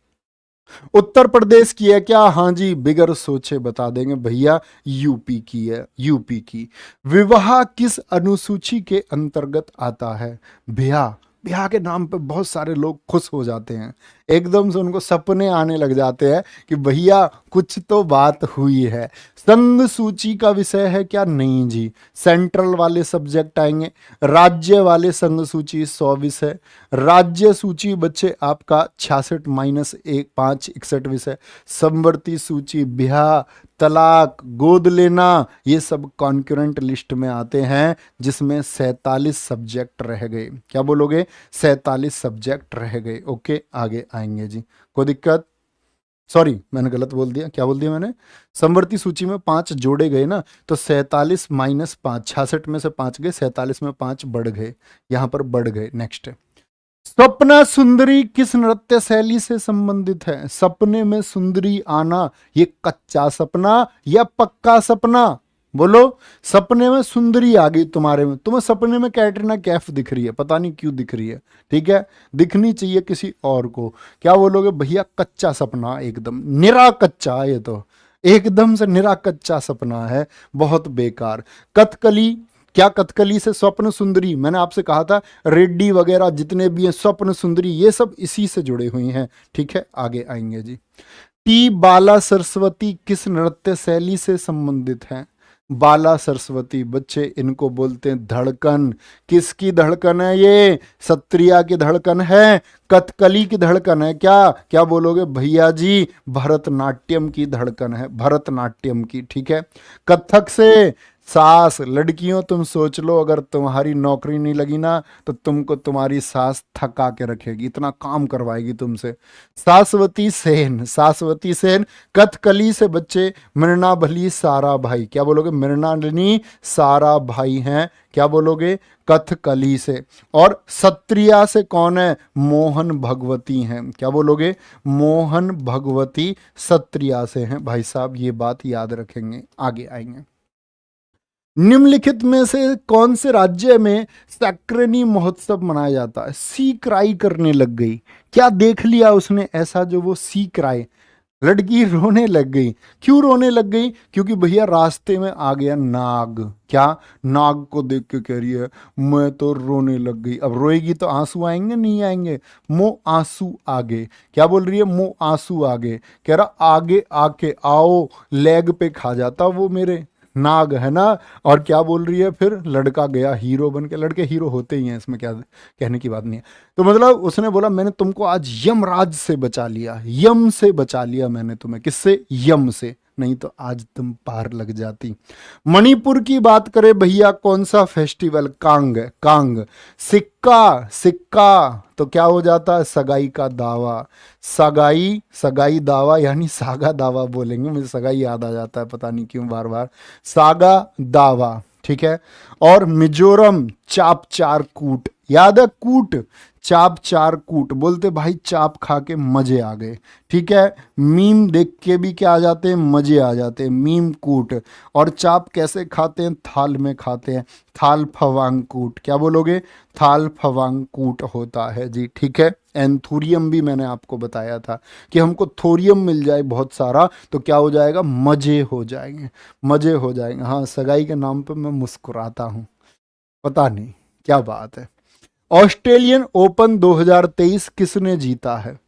उत्तर प्रदेश की है क्या? हाँ जी, बिगर सोचे बता देंगे भैया, यूपी की है, यूपी की। विवाह किस अनुसूची के अंतर्गत आता है? ब्याह, ब्याह के नाम पे बहुत सारे लोग खुश हो जाते हैं, एकदम से उनको सपने आने लग जाते हैं कि भैया कुछ तो बात हुई है। संघ सूची का विषय है क्या? नहीं जी, सेंट्रल वाले सब्जेक्ट आएंगे। राज्य वाले संघ सूची 100 विषय, राज्य सूची बच्चे आपका 66 माइनस 1 5 61 विषय। समवर्ती सूची, ब्याह, तलाक, गोद लेना, ये सब कॉन्करेंट लिस्ट में आते हैं, जिसमें 47 सब्जेक्ट रह गए। क्या बोलोगे? 47 सब्जेक्ट रह गए। ओके, आगे आएंगे जी, कोई दिक्कत? सॉरी मैंने गलत बोल दिया, क्या बोल दिया मैंने, समवर्ती सूची में 5 जोड़े गए ना, तो 47 माइनस 5, 66 में से 5 गए, 47 में 5 बढ़ गए, यहां पर बढ़ गए। नेक्स्ट, स्वप्ना सुंदरी किस नृत्य शैली से संबंधित है? सपने में सुंदरी आना, ये कच्चा सपना या पक्का सपना? बोलो। सपने में सुंदरी आ गई तुम्हारे में, तुम्हें सपने में कैटरीना कैफ दिख रही है, पता नहीं क्यों दिख रही है, ठीक है, दिखनी चाहिए किसी और को। क्या बोलोगे? भैया कच्चा सपना, एकदम निरा कच्चा, ये तो एकदम से निरा कच्चा सपना है, बहुत बेकार। कथकली, क्या कथकली से स्वप्न सुंदरी? मैंने आपसे कहा था रेड्डी वगैरह जितने भी हैं, स्वप्न सुंदरी, ये सब इसी से जुड़े हुए हैं, ठीक है। आगे आएंगे जी। टी बाला सरस्वती किस नृत्य शैली से संबंधित है? बाला सरस्वती बच्चे, इनको बोलते हैं धड़कन। किसकी धड़कन है ये? सत्रिया की धड़कन है, कथकली की धड़कन है क्या? क्या बोलोगे भैया जी? भरतनाट्यम की धड़कन है, भरतनाट्यम की, ठीक है। कथक से सास, लड़कियों तुम सोच लो, अगर तुम्हारी नौकरी नहीं लगी ना तो तुमको तुम्हारी सास थका के रखेगी, इतना काम करवाएगी तुमसे। सासवती सेन, सासवती सेन कथकली से बच्चे मृणालिनी सारा भाई, क्या बोलोगे? मृणालिनी सारा भाई हैं, क्या बोलोगे? कथकली से। और सत्रिया से कौन है? मोहन भगवती हैं, क्या बोलोगे? मोहन भगवती सत्रिया से हैं भाई साहब, ये बात याद रखेंगे। आगे आएंगे। निम्नलिखित में से कौन से राज्य में सैक्रनी महोत्सव मनाया जाता है? सी क्राई करने लग गई, क्या देख लिया उसने ऐसा जो वो सी क्राई? लड़की रोने लग गई। क्यों रोने लग गई? क्योंकि भैया रास्ते में आ गया नाग। क्या? नाग को देख के कह रही है मैं तो रोने लग गई। अब रोएगी तो आंसू आएंगे, नहीं आएंगे? मो आंसू आगे, क्या बोल रही है? मो आंसू आगे, कह रहा आगे आके आओ, लेग पे खा जाता वो मेरे, नाग है ना। और क्या बोल रही है फिर? लड़का गया हीरो बन के, लड़के हीरो होते ही हैं, इसमें क्या कहने की बात नहीं है। तो मतलब उसने बोला मैंने तुमको आज यमराज से बचा लिया, यम से बचा लिया मैंने तुम्हें। किससे? यम से, नहीं तो आज तुम पार लग जाती। मणिपुर की बात करें भैया, कौन सा फेस्टिवल? Kong, Kong. सिक्का, सिक्का तो क्या हो जाता है? सगाई का दावा, सगाई, सगाई दावा यानी सागा दावा बोलेंगे, मुझे सगाई याद आ जाता है पता नहीं क्यों बार बार, सागा दावा, ठीक है। और मिजोरम चाप चार कूट, याद है? कूट, चाप चार कूट बोलते भाई, चाप खा के मजे आ गए, ठीक है। मीम देख के भी क्या आ जाते हैं? मजे आ जाते हैं, मीम कूट। और चाप कैसे खाते हैं? थाल में खाते हैं, थाल फवांग कूट, क्या बोलोगे? थाल फवांग कूट होता है जी, ठीक है। एंथूरियम भी मैंने आपको बताया था कि हमको थोरियम मिल जाए बहुत सारा तो क्या हो जाएगा? मजे हो जाएंगे, मजे हो जाएंगे। हाँ, सगाई के नाम पे मैं मुस्कुराता हूँ, पता नहीं क्या बात है। ऑस्ट्रेलियन ओपन 2023 किसने जीता है?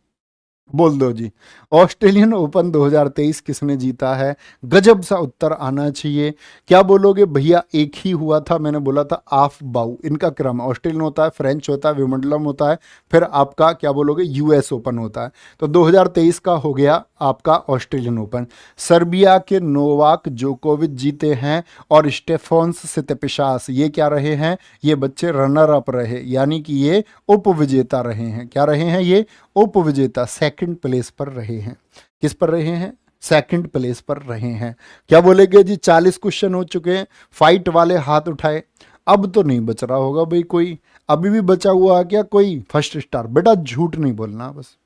बोल दो जी। ऑस्ट्रेलियन ओपन 2023 किसने जीता है? गजब सा उत्तर आना चाहिए। क्या बोलोगे भैया? एक ही हुआ था, मैंने बोला था आफ बाउ, इनका क्रम ऑस्ट्रेलियन होता है, फ्रेंच होता है, विंबलडन होता है, फिर आपका क्या बोलोगे? यूएस ओपन होता है। तो 2023 का हो गया आपका ऑस्ट्रेलियन ओपन। सर्बिया के नोवाक जोकोविच जीते हैं और स्टेफोन्स सित्सिपास ये क्या रहे हैं? ये बच्चे रनर अप रहे, यानी कि ये उपविजेता रहे हैं। क्या रहे हैं? ये उपविजेता, सेकंड प्लेस पर रहे हैं। किस पर रहे हैं? सेकंड प्लेस पर रहे हैं। क्या बोलेगे जी? 40 क्वेश्चन हो चुके हैं, फाइट वाले हाथ उठाए। अब तो नहीं बच रहा होगा भाई कोई, अभी भी बचा हुआ क्या कोई? फर्स्ट स्टार बेटा झूठ नहीं बोलना, बस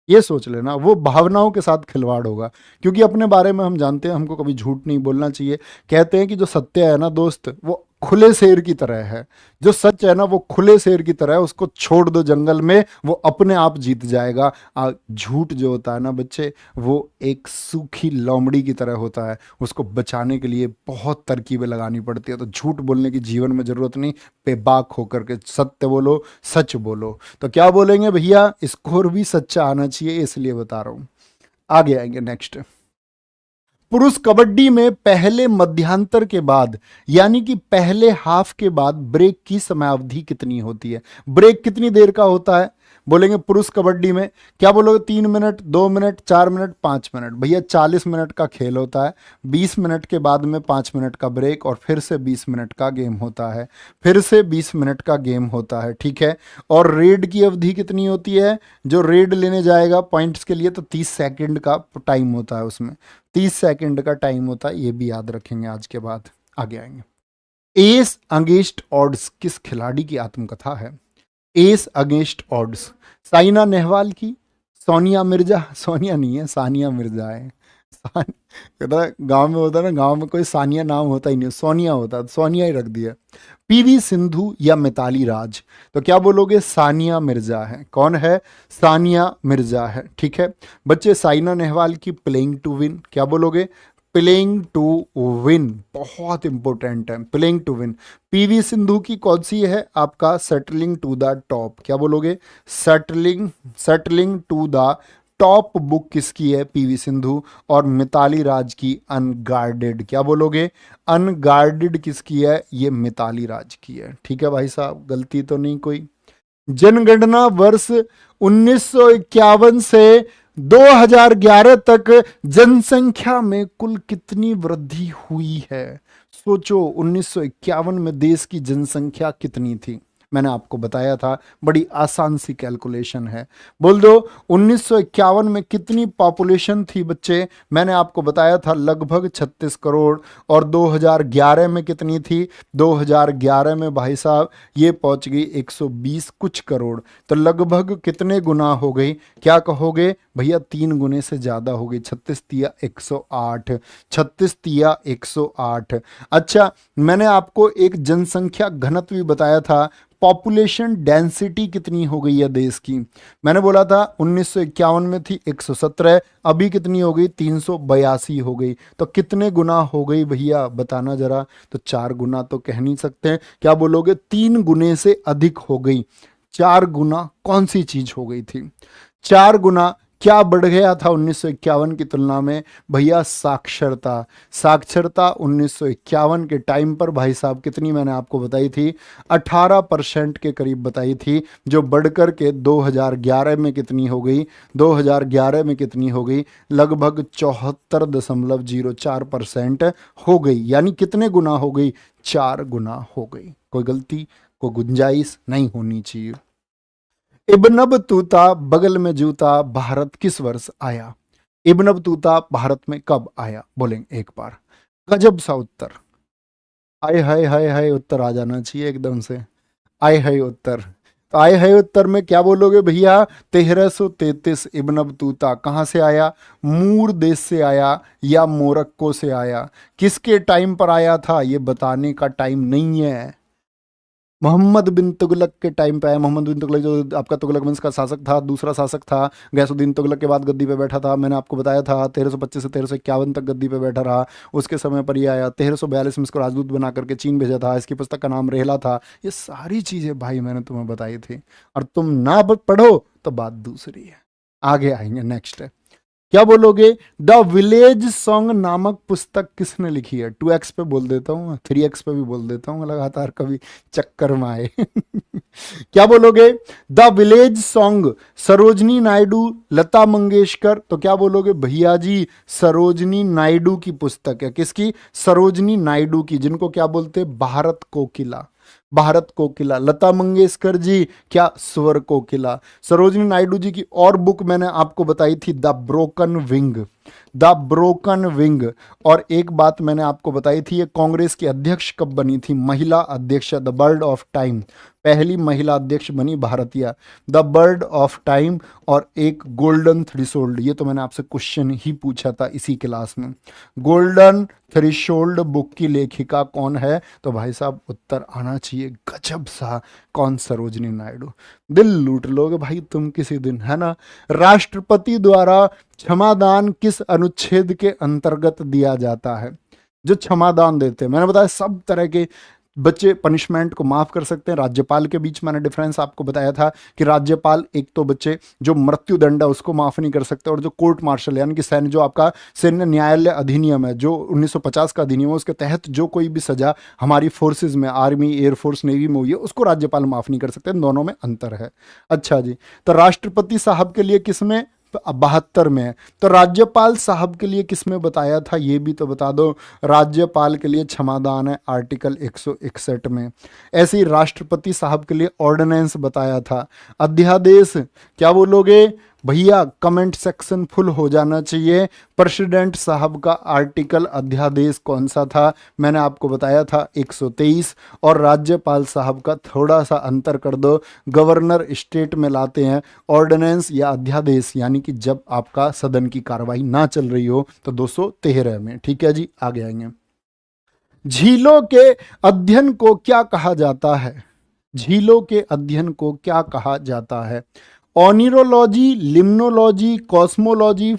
ये सोच लेना, वो भावनाओं के साथ खिलवाड़ होगा, क्योंकि अपने बारे में हम जानते हैं हमको कभी झूठ नहीं बोलना चाहिए। कहते हैं कि जो सत्य है ना दोस्त, वो खुले शेर की तरह है, जो सच है ना वो खुले शेर की तरह है, उसको छोड़ दो जंगल में, वो अपने आप जीत जाएगा। झूठ जो होता है ना बच्चे, वो एक सूखी लोमड़ी की तरह होता है, उसको बचाने के लिए बहुत तरकीबें लगानी पड़ती है। तो झूठ बोलने की जीवन में जरूरत नहीं, बेबाक होकर के सत्य बोलो, सच बोलो। तो क्या बोलेंगे भैया? स्कोर भी सच्चा आना चाहिए, इसलिए बता रहा हूं। आगे आएंगे नेक्स्ट। पुरुष कबड्डी में पहले मध्यांतर के बाद यानी कि पहले हाफ के बाद ब्रेक की समयावधि कितनी होती है? ब्रेक कितनी देर का होता है? बोलेंगे पुरुष कबड्डी में क्या बोलोगे? 3 मिनट, 2 मिनट, 4 मिनट, 5 मिनट। भैया 40 मिनट का खेल होता है, 20 मिनट के बाद में 5 मिनट का ब्रेक और फिर से 20 मिनट का गेम होता है, फिर से 20 मिनट का गेम होता है, ठीक है। और रेड की अवधि कितनी होती है? जो रेड लेने जाएगा पॉइंट्स के लिए तो 30 सेकंड का टाइम होता है, उसमें 30 सेकंड का टाइम होता है, ये भी याद रखेंगे। आज के बाद आगे आएंगे। एस अगेंस्ट ऑड्स किस खिलाड़ी की आत्मकथा है? S against odds, Saina Nehwal की, सोनिया मिर्जा, सोनिया नहीं है, सानिया मिर्जा है। गांव में होता है ना, गांव में कोई सानिया नाम होता ही नहीं, सोनिया होता है, सोनिया ही रख दिया। पीवी सिंधु या मिताली राज? तो क्या बोलोगे? सानिया मिर्जा है। कौन है? सानिया मिर्जा है, ठीक है। बच्चे साइना नेहवाल की प्लेइंग टू विन, क्या बोलोगे? प्लेइंग टू विन, बहुत इंपॉर्टेंट है, playing to win. PV Sindhu की कौन सी है? आपका सेटलिंग टू द टॉप, क्या बोलोगे? Settling to the top book किसकी है? पीवी सिंधु। और मिताली राज की अनगार्डेड, क्या बोलोगे? अनगार्डेड किसकी है? ये मिताली राज की है, ठीक है भाई साहब, गलती तो नहीं कोई। जनगणना वर्ष 1951 से 2011 तक जनसंख्या में कुल कितनी वृद्धि हुई है? सोचो 1951 में देश की जनसंख्या कितनी थी? मैंने आपको बताया था, बड़ी आसान सी कैलकुलेशन है। बोल दो 1951 में कितनी पॉपुलेशन थी बच्चे? मैंने आपको बताया था लगभग 36 करोड़। और 2011 में कितनी थी? 2011 में भाई साहब ये पहुंच गई 120 कुछ करोड़। तो लगभग कितने गुना हो गई? क्या कहोगे भैया? 3 गुने से ज्यादा हो गई। 36 तिया 108, 36 तिया 108। अच्छा, मैंने आपको एक जनसंख्या घनत्व भी बताया था, पॉपुलेशन डेंसिटी कितनी हो गई है देश की। मैंने बोला था 1951 में थी 117, अभी कितनी हो गई? 382 हो गई। तो कितने गुना हो गई भैया बताना जरा? तो 4 गुना तो कह नहीं सकते, क्या बोलोगे? 3 गुने से अधिक हो गई। 4 गुना कौन सी चीज हो गई थी? 4 गुना क्या बढ़ गया था 1951 की तुलना में? भैया साक्षरता। साक्षरता 1951 के टाइम पर भाई साहब कितनी मैंने आपको बताई थी? 18% के करीब बताई थी, जो बढ़कर के 2011 में कितनी हो गई? 2011 में कितनी हो गई? लगभग 74.04% हो गई। यानी कितने गुना हो गई? 4 गुना हो गई। कोई गलती, कोई गुंजाइश नहीं होनी चाहिए। इब्न बतूता बगल में जूता भारत किस वर्ष आया? इब्न बतूता भारत में कब आया? बोलेंगे एक बार। गजब सा उत्तर, आय हाय हाय हाय उत्तर आ जाना चाहिए एकदम से, आय हाय उत्तर। तो आय हाय उत्तर में क्या बोलोगे भैया? 1333 इब्न बतूता कहाँ से आया? मूर देश से आया या मोरक्को से आया? किसके टाइम पर आया था ये बताने का टाइम नहीं है। मोहम्मद बिन तुगलक के टाइम पे आया। मोहम्मद बिन तुगलक जो आपका तुगलक वंश का शासक था, दूसरा शासक था, गैसुद्दीन तुगलक के बाद गद्दी पे बैठा था। मैंने आपको बताया था 1325 से 1351 तक गद्दी पे बैठा रहा। उसके समय पर ये आया, 1342 में इसको राजदूत बना करके चीन भेजा था। इसकी पुस्तक का नाम रेहला था। ये सारी चीजें भाई मैंने तुम्हें बताई थी, और तुम ना पढ़ो तो बात दूसरी है। आगे आएंगे, नेक्स्ट है। क्या बोलोगे? द विलेज सॉन्ग नामक पुस्तक किसने लिखी है? 2x पे बोल देता हूँ, 3x पे भी बोल देता हूँ लगातार, कभी चक्कर में आए। क्या बोलोगे? The village song Sarojini Naidu, Lata Mangeshkar. तो क्या बोलोगे भैया जी? सरोजनी नायडू की पुस्तक है। किसकी? सरोजनी नायडू की, जिनको क्या बोलते? भारत कोकिला। भारत कोकिला। लता मंगेशकर जी क्या? स्वर कोकिला। सरोजनी नायडू जी की और बुक मैंने आपको बताई थी, the broken wing. The broken wing. और एक बात मैंने आपको बताई थी, ये कांग्रेस की अध्यक्ष कब बनी थी? महिला अध्यक्ष, द बर्ड ऑफ टाइम। पहली महिला अध्यक्ष बनी भारतीय, द बर्ड ऑफ टाइम। और एक गोल्डन थ्रेशोल्ड, ये तो मैंने आपसे क्वेश्चन ही पूछा था इसी क्लास में। गोल्डन थ्रेशोल्ड बुक की लेखिका कौन है? तो भाई साहब उत्तर आना चाहिए गजब सा, कौन? सरोजनी नायडू। दिल लूट लोगे भाई तुम किसी दिन, है ना। राष्ट्रपति द्वारा क्षमादान किस अनुच्छेद के अंतर्गत दिया जाता है? जो क्षमादान देते हैं, मैंने बताया सब तरह के बच्चे पनिशमेंट को माफ कर सकते हैं। राज्यपाल के बीच मैंने डिफरेंस आपको बताया था कि राज्यपाल एक तो बच्चे जो मृत्युदंड है उसको माफ नहीं कर सकते, और जो कोर्ट मार्शल यानी कि सैन्य, जो आपका सैन्य न्यायालय अधिनियम है जो 1950 का अधिनियम है, उसके तहत जो कोई भी सजा हमारी फोर्सेज में, आर्मी, एयरफोर्स, नेवी में हुई है, उसको राज्यपाल माफ नहीं कर सकते। दोनों में अंतर है। अच्छा जी, तो राष्ट्रपति साहब के लिए किसमें, 72 में है। तो राज्यपाल साहब के लिए किसमें बताया था, ये भी तो बता दो। राज्यपाल के लिए क्षमादान है आर्टिकल 161 में। ऐसे ही राष्ट्रपति साहब के लिए ऑर्डिनेंस बताया था। अध्यादेश क्या बोलोगे भैया, कमेंट सेक्शन फुल हो जाना चाहिए। प्रेसिडेंट साहब का आर्टिकल अध्यादेश कौन सा था, मैंने आपको बताया था 123। और राज्यपाल साहब का थोड़ा सा अंतर कर दो, गवर्नर स्टेट में लाते हैं ऑर्डिनेंस या अध्यादेश, यानी कि जब आपका सदन की कार्रवाई ना चल रही हो, तो 213 में। ठीक है जी, आगे आएंगे। झीलों के अध्ययन को क्या कहा जाता है, झीलों के अध्ययन को क्या कहा जाता है? ओनिरोलॉजी, लिम्नोलॉजी, कॉस्मोलॉजी,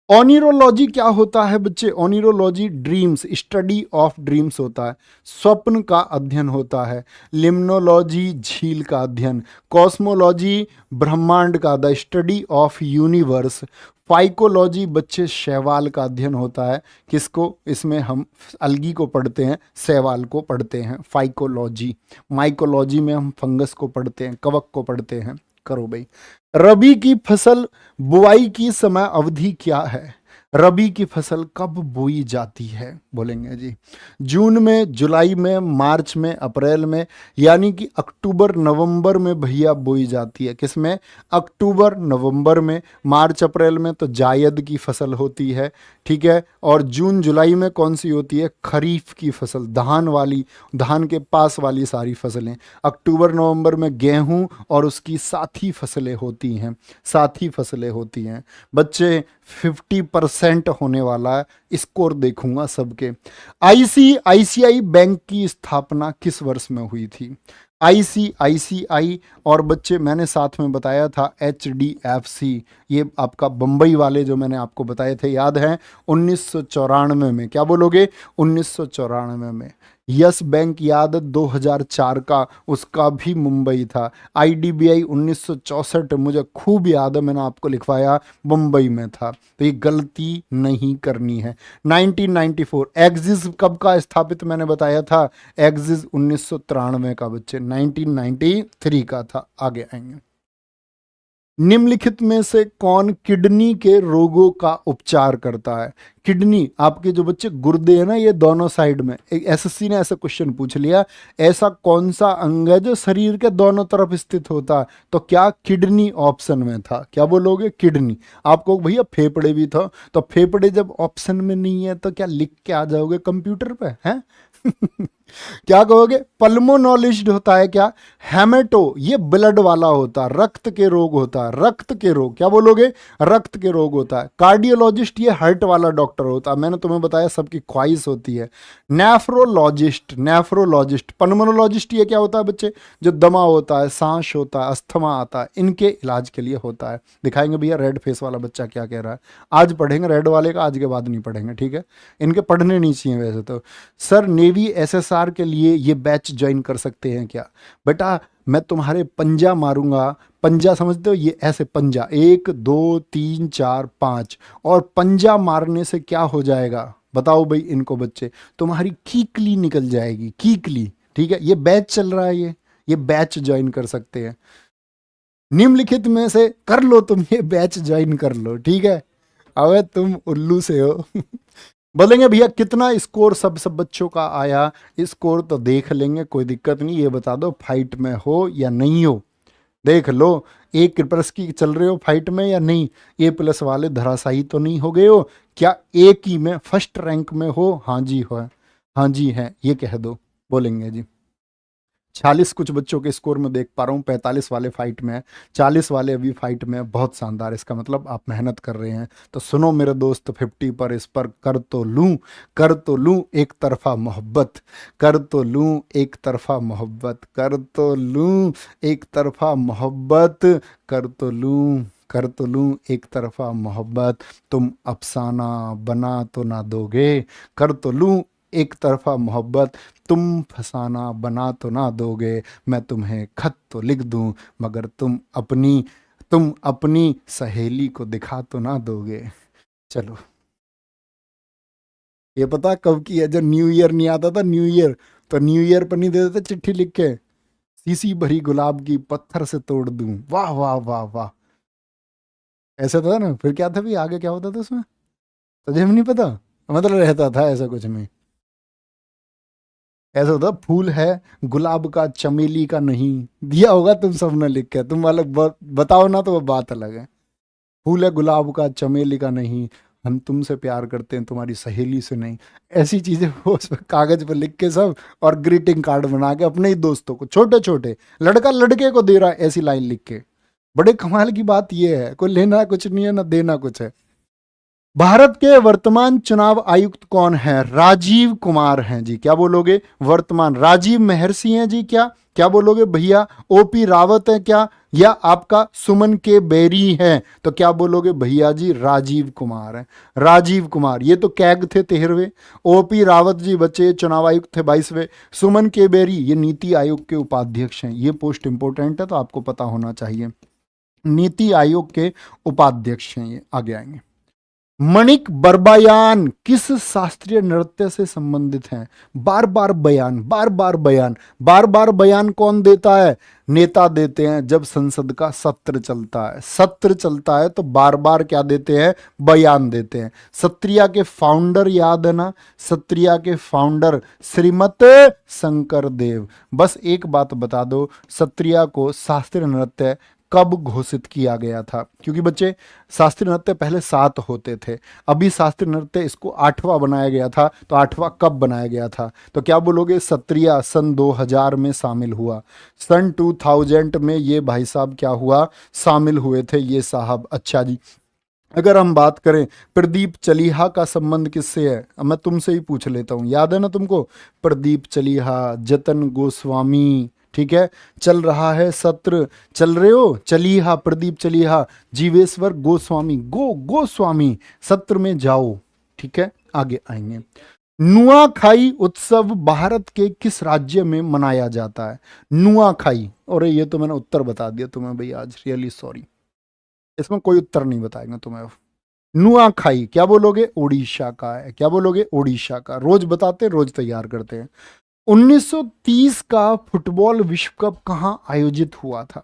ओनिरोलॉजी क्या होता है बच्चे? ओनिरोलॉजी ड्रीम्स, स्टडी ऑफ ड्रीम्स होता है, स्वप्न का अध्ययन होता है। लिम्नोलॉजी झील का अध्ययन। कॉस्मोलॉजी ब्रह्मांड का, the study of universe. Phycology बच्चे शैवाल का अध्ययन होता है। किसको? इसमें हम अलगी को पढ़ते हैं, शैवाल को पढ़ते हैं फाइकोलॉजी। माइकोलॉजी में हम फंगस को पढ़ते हैं, कवक को पढ़ते हैं। करो भाई। रबी की फसल बुआई की समय अवधि क्या है? रबी की फसल कब बोई जाती है, बोलेंगे जी? जून में, जुलाई में, मार्च में, अप्रैल में, यानी कि अक्टूबर नवंबर में भैया बोई जाती है। किसमें? अक्टूबर नवंबर में। मार्च अप्रैल में तो जायद की फसल होती है, ठीक है। और जून जुलाई में कौन सी होती है? खरीफ की फसल, धान वाली, धान के पास वाली सारी फसलें। अक्टूबर नवंबर में गेहूं और उसकी साथी फसलें होती हैं, साथी फसलें होती हैं। बच्चे 50% होने वाला है, स्कोर देखूंगा सबके। आईसीआईसीआई बैंक की स्थापना किस वर्ष में हुई थी? आईसीआईसीआई, और बच्चे मैंने साथ में बताया था एचडीएफसी, ये आपका बंबई वाले जो मैंने आपको बताए थे, याद है? 1994 में। क्या बोलोगे? 1994 में। यस बैंक याद, 2004 का, उसका भी मुंबई था। आईडीबीआई 1964, मुझे खूब याद है, मैंने आपको लिखवाया, मुंबई में था। तो ये गलती नहीं करनी है। 1994 एक्सिस कब का स्थापित मैंने बताया था? एक्सिस 1993 का बच्चे, 1993 का था। आगे आएंगे। निम्नलिखित में से कौन किडनी के रोगों का उपचार करता है? किडनी, आपके जो बच्चे गुर्दे हैं ना, ये दोनों साइड में, एक एसएससी ने ऐसा क्वेश्चन पूछ लिया, ऐसा कौन सा अंग है जो शरीर के दोनों तरफ स्थित होता है? तो क्या किडनी ऑप्शन में था? क्या बोलोगे? किडनी। आपको भैया फेफड़े भी था, तो फेफड़े जब ऑप्शन में नहीं है तो क्या लिख के आ जाओगे कंप्यूटर पे, हैं? क्या कहोगे? पल्मोनोलॉजिस्ट होता है क्या? हेमेटो, ये ब्लड वाला होता है, रक्त के रोग होता है, रक्त के रोग। क्या बोलोगे? रक्त के रोग होता है। कार्डियोलॉजिस्ट, ये हार्ट वाला डॉक्टर होता है, मैंने तुम्हें बताया सबकी ख्वाहिश होती है। Nephrologist, nephrologist. पल्मोनोलॉजिस्ट ये क्या होता है बच्चे? जो दमा होता है, सांस होता है, अस्थमा आता है, इनके इलाज के लिए होता है। दिखाएंगे भैया रेड फेस वाला बच्चा क्या कह रहा है। आज पढ़ेंगे रेड वाले का, आज के बाद नहीं पढ़ेंगे, ठीक है? इनके पढ़ने नहीं चाहिए वैसे तो। सर नेवी एसएसआर के लिए ये बैच ज्वाइन कर सकते हैं क्या? बेटा मैं तुम्हारे पंजा मारूंगा। पंजा समझते हो? ये ऐसे पंजा, 1 2 3 4 5, और पंजा मारने से क्या हो जाएगा बताओ भाई इनको बच्चे? तुम्हारी कीकली निकल जाएगी, कीकली। ठीक है, ये बैच चल रहा है, ये बैच ज्वाइन कर सकते हैं। निम्नलिखित में से कर लो तुम, ये बैच ज्वाइन कर लो, ठीक है? अबे तुम उल्लू से हो। बोलेंगे भैया कितना स्कोर सब बच्चों का आया? स्कोर तो देख लेंगे, कोई दिक्कत नहीं। ये बता दो फाइट में हो या नहीं हो, देख लो। एक प्लस की चल रहे हो फाइट में या नहीं? ए प्लस वाले धराशायी तो नहीं हो गए हो? क्या एक ही में फर्स्ट रैंक में हो? हाँ जी हो, हाँ जी है, ये कह दो। बोलेंगे जी 46 कुछ बच्चों के स्कोर में देख पा रहा हूँ, 45 वाले फाइट में है, 40 वाले अभी फाइट में है। बहुत शानदार, इसका मतलब आप मेहनत कर रहे हैं। तो सुनो मेरे दोस्त, 50 पर इस पर कर तो लूँ, कर तो लूँ एक तरफा मोहब्बत, कर तो लूँ एक तरफा मोहब्बत, कर तो लूँ एक तरफा मोहब्बत, कर तो लूँ कर तो लूं एक तरफा मोहब्बत, तुम अफसाना बना तो ना दोगे। कर तो लूं एक तरफा मोहब्बत, तुम फसाना बना तो ना दोगे। मैं तुम्हें खत तो लिख दूं, मगर तुम अपनी सहेली को दिखा तो ना दोगे। चलो, ये पता कब की है? जब न्यू ईयर नहीं आता था, न्यू ईयर, तो न्यू ईयर पर नहीं देते थे चिट्ठी लिख के, सीसी भरी गुलाब की पत्थर से तोड़ दूं। वाह वाह वाह वाह, ऐसा था ना। फिर क्या था भी आगे, क्या होता था उसमें? तुझे भी नहीं पता? मतलब रहता था ऐसा कुछ नहीं, ऐसा होता फूल है गुलाब का चमेली का नहीं, दिया होगा तुम सबने लिख के, तुम अलग बताओ ना तो वो बात अलग है। फूल है गुलाब का चमेली का नहीं, हम तुमसे प्यार करते हैं तुम्हारी सहेली से नहीं। ऐसी चीजें वो उस पे कागज पर लिख के सब, और ग्रीटिंग कार्ड बना के अपने ही दोस्तों को, छोटे छोटे, लड़का लड़के को दे रहा है ऐसी लाइन लिख के। बड़े कमाल की बात ये है, कोई लेना कुछ नहीं है ना देना कुछ है। भारत के वर्तमान चुनाव आयुक्त कौन है? राजीव कुमार हैं जी। क्या बोलोगे? वर्तमान राजीव महर्षि हैं जी। क्या क्या बोलोगे भैया? ओपी रावत है क्या, या आपका सुमन के बेरी हैं? तो क्या बोलोगे भैया जी? राजीव कुमार है। राजीव कुमार ये तो कैग थे 13वें, ओपी रावत जी बच्चे चुनाव आयुक्त थे 22वें, सुमन के बेरी ये नीति आयोग के उपाध्यक्ष हैं। ये पोस्ट इंपोर्टेंट है तो आपको पता होना चाहिए, नीति आयोग के उपाध्यक्ष हैं ये। आगे आएंगे। मणिक बरबयान किस शास्त्रीय नृत्य से संबंधित हैं? बार बार बयान, बार बार बयान। बार बार बयान कौन देता है? नेता देते हैं। जब संसद का सत्र चलता है, सत्र चलता है तो बार बार क्या देते हैं? बयान देते हैं। सत्रिया के फाउंडर याद है ना? सत्रिया के फाउंडर श्रीमत शंकर देव। बस एक बात बता दो, सत्रिया को शास्त्रीय नृत्य कब घोषित किया गया था? क्योंकि बच्चे शास्त्रीय नृत्य पहले 7 होते थे, अभी शास्त्रीय नृत्य इसको 8वां बनाया गया था। तो 8वां कब बनाया गया था? तो क्या बोलोगे? सत्रिया सन 2000 में शामिल हुआ। सन 2000 में ये भाई साहब क्या हुआ? शामिल हुए थे ये साहब। अच्छा जी, अगर हम बात करें प्रदीप चलीहा का संबंध किससे है? अब मैं तुमसे ही पूछ लेता हूं, याद है ना तुमको? प्रदीप चलीहा, जतन गोस्वामी, ठीक है, चल रहा है सत्र, चल रहे हो चलीहा, प्रदीप चलीहा, जीवेश्वर गोस्वामी, गोस्वामी, सत्र में जाओ। ठीक है, आगे आएंगे। नुआखाई उत्सव भारत के किस राज्य में मनाया जाता है? नुआखाई, और ये तो मैंने उत्तर बता दिया तुम्हें भाई आज, रियली सॉरी, इसमें कोई उत्तर नहीं बताएगा तुम्हें। नुआखाई क्या बोलोगे? उड़ीसा का है। क्या बोलोगे? उड़ीसा का। रोज बताते, रोज तैयार करते हैं। 1930 का फुटबॉल विश्व कप कहाँ आयोजित हुआ था?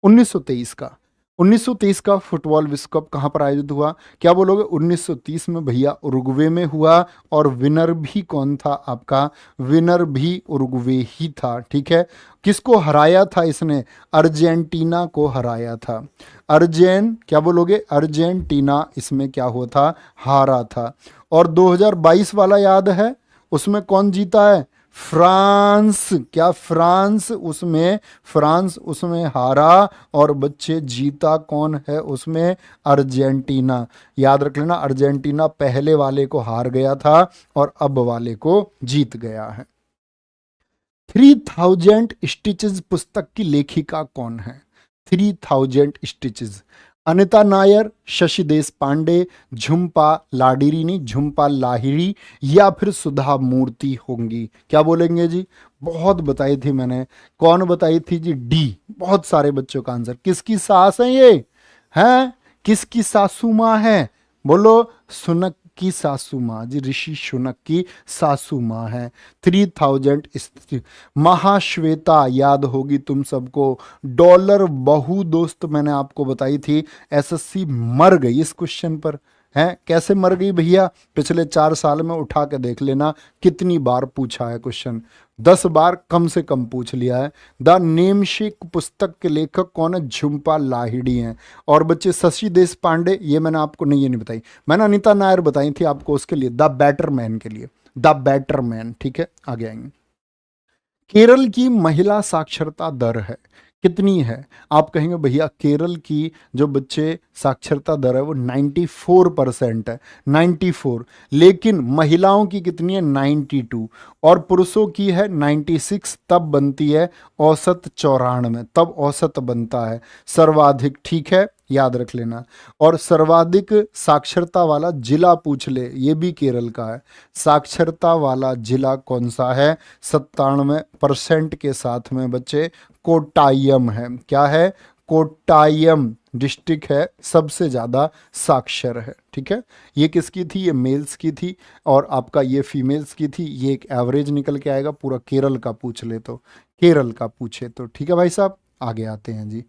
1923 का, 1930 का फुटबॉल विश्व कप कहाँ पर आयोजित हुआ? क्या बोलोगे? 1930 में भैया उरुग्वे में हुआ, और विनर भी कौन था आपका? विनर भी उरुग्वे ही था। ठीक है, किसको हराया था इसने? अर्जेंटीना को हराया था। क्या बोलोगे? अर्जेंटीना इसमें क्या हुआ था? हारा था। और 2022 वाला याद है, उसमें कौन जीता है? फ्रांस। क्या फ्रांस उसमें हारा, और बच्चे जीता कौन है उसमें? अर्जेंटीना। याद रख लेना, अर्जेंटीना पहले वाले को हार गया था और अब वाले को जीत गया है। 3000 स्टिचेस पुस्तक की लेखिका कौन है? 3000 स्टिचेस। अनिता नायर, शशि देश पांडे, झुम्पा लाडिरी, झुम्पा लाहिरी, या फिर सुधा मूर्ति होंगी? क्या बोलेंगे जी? बहुत बताई थी मैंने। कौन बताई थी जी? डी। बहुत सारे बच्चों का आंसर। किसकी सास है ये? हैं? किसकी सासू माँ है? बोलो। सुनक की सासू माँ जी, ऋषि शुनक की सासू माँ है। 3000। महाश्वेता याद होगी तुम सबको, डॉलर बहू दोस्त मैंने आपको बताई थी। एसएससी मर गई इस क्वेश्चन पर। है कैसे मर गई भैया? पिछले 4 साल में उठा के देख लेना कितनी बार पूछा है क्वेश्चन, 10 बार कम से कम पूछ लिया है। द नेमशिक पुस्तक के लेखक कौन है? झुम्पा लाहिड़ी हैं। और बच्चे शशि देश पांडे, ये मैंने आपको नहीं, ये नहीं बताई मैंने, अनिता नायर बताई थी आपको उसके लिए, द बेटर मैन के लिए, द बेटर मैन। ठीक है, आगे आएंगे। केरल की महिला साक्षरता दर है कितनी है? आप कहेंगे भैया केरल की जो बच्चे साक्षरता दर है वो 94% है, 94। लेकिन महिलाओं की कितनी है? 92। और पुरुषों की है 96। तब बनती है औसत 94, तब औसत बनता है सर्वाधिक। ठीक है, याद रख लेना। और सर्वाधिक साक्षरता वाला जिला पूछ ले, ये भी केरल का है। साक्षरता वाला जिला कौन सा है? 97% के साथ में बच्चे कोट्टायम है। क्या है? कोट्टायम डिस्ट्रिक्ट है, सबसे ज़्यादा साक्षर है। ठीक है, ये किसकी थी? ये मेल्स की थी, और आपका ये फीमेल्स की थी। ये एक एवरेज निकल के आएगा। पूरा केरल का पूछ ले तो, केरल का पूछे तो। ठीक है भाई साहब, आगे आते हैं जी।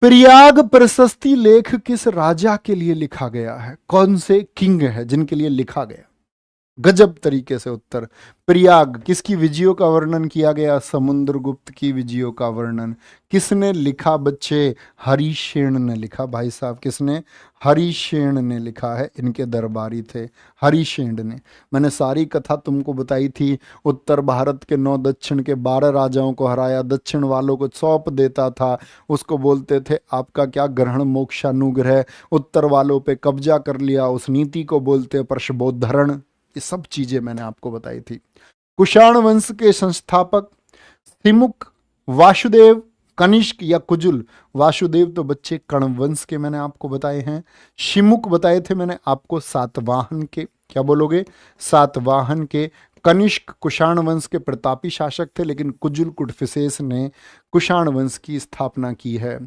प्रयाग प्रशस्ति लेख किस राजा के लिए लिखा गया है? कौन से किंग है जिनके लिए लिखा गया? गजब तरीके से उत्तर। प्रयाग किसकी विजयों का वर्णन किया गया? समुद्रगुप्त की विजयों का वर्णन किसने लिखा बच्चे? हरिशेन ने लिखा भाई साहब। किसने? हरिशेन ने लिखा है, इनके दरबारी थे हरिशेन ने। मैंने सारी कथा तुमको बताई थी। उत्तर भारत के 9, दक्षिण के 12 राजाओं को हराया, दक्षिण वालों को सौंप देता था, उसको बोलते थे आपका क्या ग्रहण मोक्षानुग्रह। उत्तर वालों पे कब्जा कर लिया, उस नीति को बोलते प्रशबोधरण। ये सब चीजें मैंने आपको बताई थी। कुषाण वंश के संस्थापक सिमुक, वासुदेव, कनिष्क या कुजुल? वासुदेव तो बच्चे कर्ण वंश के मैंने आपको बताए हैं। शिमुक बताए थे मैंने आपको सातवाहन के। क्या बोलोगे? सातवाहन के। कनिष्क कुषाण वंश के प्रतापी शासक थे, लेकिन कुजुल कुटफिसेस ने कुषाण वंश की स्थापना की है।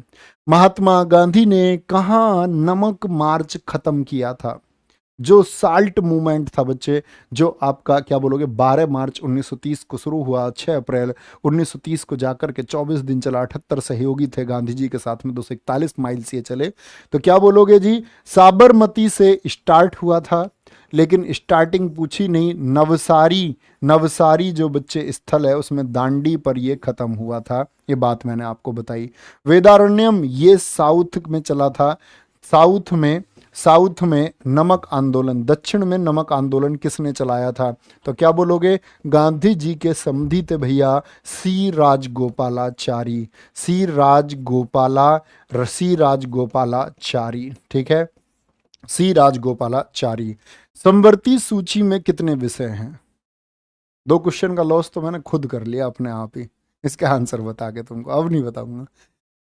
महात्मा गांधी ने कहाँ नमक मार्च खत्म किया था? जो साल्ट मूवमेंट था बच्चे, जो आपका क्या बोलोगे 12 मार्च 1930 को शुरू हुआ, 6 अप्रैल 1930 को जाकर के 24 दिन चला। 78 सहयोगी थे गांधी जी के साथ में, 241 माइल से चले। तो क्या बोलोगे जी? साबरमती से स्टार्ट हुआ था, लेकिन स्टार्टिंग पूछी नहीं। नवसारी, नवसारी जो बच्चे स्थल है उसमें दांडी पर ये खत्म हुआ था, ये बात मैंने आपको बताई। वेदारण्यम ये साउथ में चला था। साउथ में नमक आंदोलन, दक्षिण में नमक आंदोलन किसने चलाया था? तो क्या बोलोगे? गांधी जी के समधी थे भैया, सी राजगोपालाचारी। सी राजगोपालाचारी। ठीक है, सी राजगोपालाचारी। संवर्ती सूची में कितने विषय हैं? 2 क्वेश्चन का लॉस तो मैंने खुद कर लिया अपने आप ही, इसका आंसर बता के तुमको, अब नहीं बताऊंगा।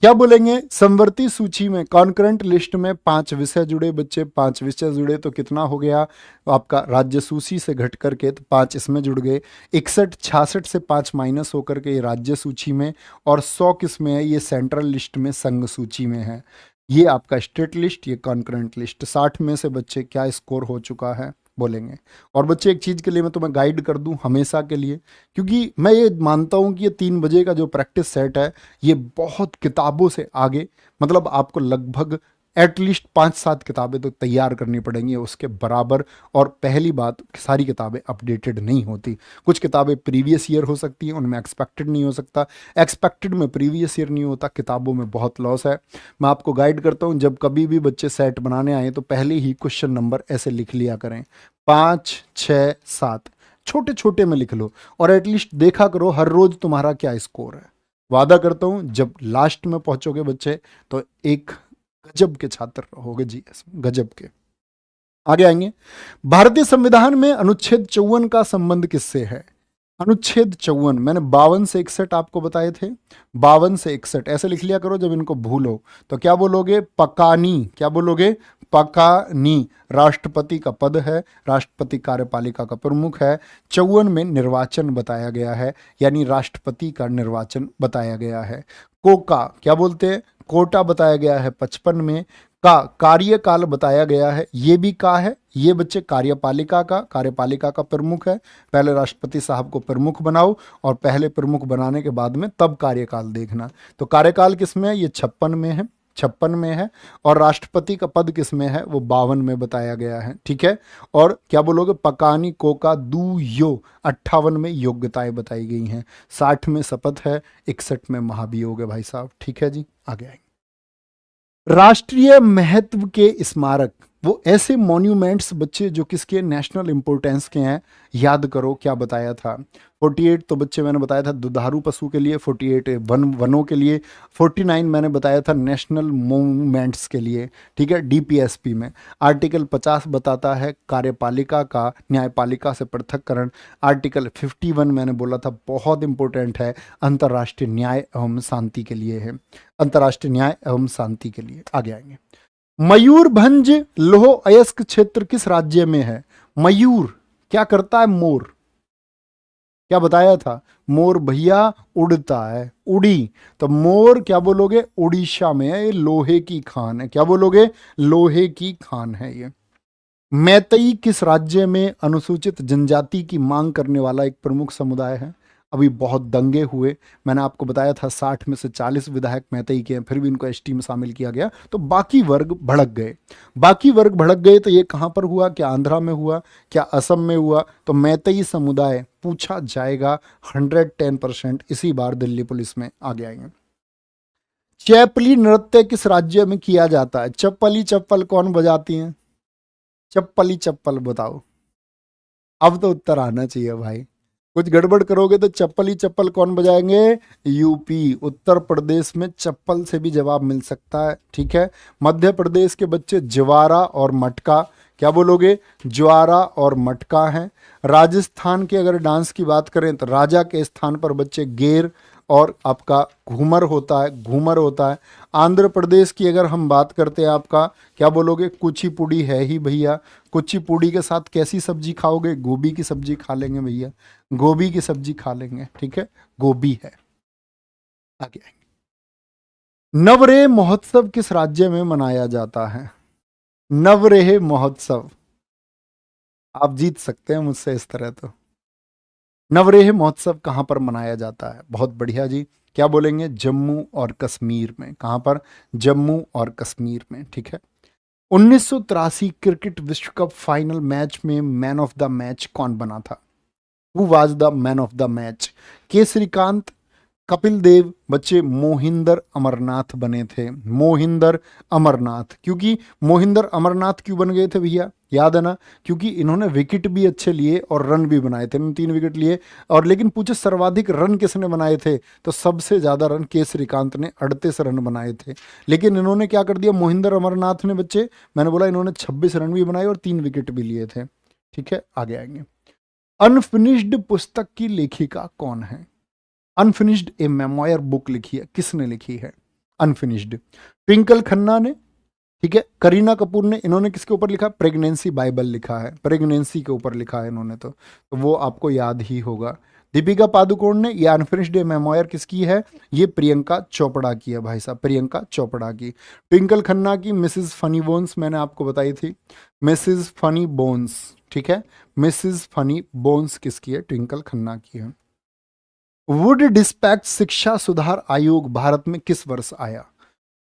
क्या बोलेंगे? संवर्ती सूची में, कॉन्करेंट लिस्ट में 5 विषय जुड़े बच्चे। 5 विषय जुड़े तो कितना हो गया आपका? राज्य सूची से घट करके तो 5 इसमें जुड़ गए। 61 66 से 5 माइनस होकर के ये राज्य सूची में, और 100 किस में है? ये सेंट्रल लिस्ट में, संघ सूची में है। ये आपका स्टेट लिस्ट, ये कॉन्करेंट लिस्ट। 60 में से बच्चे क्या स्कोर हो चुका है बोलेंगे? और बच्चे एक चीज़ के लिए मैं तुम्हें गाइड कर दूं हमेशा के लिए, क्योंकि मैं ये मानता हूं कि ये 3 बजे का जो प्रैक्टिस सेट है ये बहुत किताबों से आगे, मतलब आपको लगभग एटलीस्ट 5-7 किताबें तो तैयार करनी पड़ेंगी उसके बराबर। और पहली बात, सारी किताबें अपडेटेड नहीं होती। कुछ किताबें प्रीवियस ईयर हो सकती हैं, उनमें एक्सपेक्टेड नहीं हो सकता। एक्सपेक्टेड में प्रीवियस ईयर नहीं होता, किताबों में बहुत लॉस है। मैं आपको गाइड करता हूं, जब कभी भी बच्चे सेट बनाने आए तो पहले ही क्वेश्चन नंबर ऐसे लिख लिया करें, 5, 6, 7, छोटे छोटे में लिख लो, और एटलीस्ट देखा करो हर रोज तुम्हारा क्या स्कोर है। वादा करता हूं जब लास्ट में पहुंचोगे बच्चे तो एक गजब के छात्र रहोगे जी, गजब के। आगे आएंगे। भारतीय संविधान में अनुच्छेद 54 का संबंध किससे है? अनुच्छेद 54 मैंने 52 से 61 आपको बताए थे। 52 से 61 ऐसे लिख लिया करो, जब इनको भूलो तो क्या बोलोगे? पकानी। क्या बोलोगे? पकानी। राष्ट्रपति का पद है, राष्ट्रपति कार्यपालिका का प्रमुख है। 54 में निर्वाचन बताया गया है, यानी राष्ट्रपति का निर्वाचन बताया गया है। कोका क्या बोलते हैं? कोटा बताया गया है 55 में। का कार्यकाल बताया गया है, ये भी का है। ये बच्चे कार्यपालिका का प्रमुख है। पहले राष्ट्रपति साहब को प्रमुख बनाओ, और पहले प्रमुख बनाने के बाद में तब कार्यकाल देखना। तो कार्यकाल किस में है? ये 56 में है, 56 में है। और राष्ट्रपति का पद किस में है? वो 52 में बताया गया है। ठीक है, और क्या बोलोगे? पकानी कोका दू यो 58 में योग्यताएं बताई गई हैं। 60 में शपथ है, 61 में महाभियोग है भाई साहब। ठीक है जी, आगे आएंगे। राष्ट्रीय महत्व के स्मारक वो ऐसे मॉन्यूमेंट्स बच्चे जो किसके नेशनल इंपॉर्टेंस के हैं, याद करो क्या बताया था। 48 तो बच्चे मैंने बताया था दुधारू पशु के लिए, 48 वनों के लिए, 49 मैंने बताया था नेशनल मॉन्यूमेंट्स के लिए, ठीक है, डीपीएसपी में। आर्टिकल 50 बताता है कार्यपालिका का न्यायपालिका से पृथककरण। आर्टिकल 51 मैंने बोला था बहुत इंपॉर्टेंट है, अंतर्राष्ट्रीय न्याय एवं शांति के लिए है, अंतर्राष्ट्रीय न्याय एवं शांति के लिए। आगे आएंगे। मयूरभंज लौह अयस्क क्षेत्र किस राज्य में है? मयूर क्या करता है? मोर। क्या बताया था? मोर भैया उड़ता है, उड़ी। तो मोर क्या बोलोगे? उड़ीसा में है, ये लोहे की खान है। क्या बोलोगे? लोहे की खान है ये। मैतई किस राज्य में अनुसूचित जनजाति की मांग करने वाला एक प्रमुख समुदाय है? अभी बहुत दंगे हुए, मैंने आपको बताया था 60 में से 40 विधायक मैतई के हैं, फिर भी इनको एसटी में शामिल किया गया, तो बाकी वर्ग भड़क गए। बाकी वर्ग भड़क गए तो ये कहाँ पर हुआ? क्या आंध्रा में हुआ? क्या असम में हुआ? तो मैतई समुदाय पूछा जाएगा 110% इसी बार दिल्ली पुलिस में। आगे आएंगे। चैपली नृत्य किस राज्य में किया जाता है? चप्पली चप्पल कौन बजाती हैं? चप्पली चप्पल बताओ। अब तो उत्तर आना चाहिए भाई, कुछ गड़बड़ करोगे तो चप्पल ही चप्पल कौन बजाएंगे? यूपी, उत्तर प्रदेश में चप्पल से भी जवाब मिल सकता है, ठीक है। मध्य प्रदेश के बच्चे ज्वारा और मटका, क्या बोलोगे? ज्वारा और मटका है। राजस्थान के अगर डांस की बात करें तो राजा के स्थान पर बच्चे गेर और आपका घूमर होता है, घूमर होता है। आंध्र प्रदेश की अगर हम बात करते हैं आपका, क्या बोलोगे? कुचिपुड़ी है ही भैया। कुचिपुड़ी के साथ कैसी सब्जी खाओगे? गोभी की सब्जी खा लेंगे भैया, गोभी की सब्जी खा लेंगे, ठीक है, गोभी है। आगे नवरेह महोत्सव किस राज्य में मनाया जाता है? नवरेह महोत्सव, आप जीत सकते हैं मुझसे इस तरह तो। नवरेह महोत्सव कहाँ पर मनाया जाता है? बहुत बढ़िया जी, क्या बोलेंगे? जम्मू और कश्मीर में। कहाँ पर? जम्मू और कश्मीर में, ठीक है। 1983 क्रिकेट विश्व कप फाइनल मैच में मैन ऑफ द मैच कौन बना था? Who was the man of the match? के श्रीकांत, कपिल देव, बच्चे मोहिंदर अमरनाथ बने थे। मोहिंदर अमरनाथ, क्योंकि मोहिंदर अमरनाथ क्यों बन गए थे भैया? याद है ना? क्योंकि इन्होंने विकेट भी अच्छे लिए और रन भी बनाए थे, इन्होंने 3 विकेट लिए। और लेकिन पूछे सर्वाधिक रन किसने बनाए थे, तो सबसे ज्यादा रन के श्रीकांत ने 38 रन बनाए थे। लेकिन इन्होंने क्या कर दिया? मोहिंदर अमरनाथ ने बच्चे, मैंने बोला इन्होंने 26 रन भी बनाए और 3 विकेट भी लिए थे, ठीक है। आगे आएंगे। अनफिनिश्ड पुस्तक की लेखिका कौन है? अनफिनिश्ड ए मेमोयर बुक लिखी है, किसने लिखी है अनफिनिश्ड? ट्विंकल खन्ना ने, ठीक है। करीना कपूर ने। इन्होंने किसके ऊपर लिखा? प्रेगनेंसी बाइबल लिखा है, प्रेगनेंसी के ऊपर लिखा है इन्होंने, तो वो आपको याद ही होगा। दीपिका पादुकोण ने। ये अनफिनिश्ड ए मेमोयर किसकी है? ये प्रियंका चोपड़ा की है भाई साहब, प्रियंका चोपड़ा की। ट्विंकल खन्ना की मिसेस फनी बोन्स मैंने आपको बताई थी, मिसेस फनी बोन्स, ठीक है। मिसेस फनी बोन्स किसकी है? ट्विंकल खन्ना की है। वुड डिस्पैच शिक्षा सुधार आयोग भारत में किस वर्ष आया?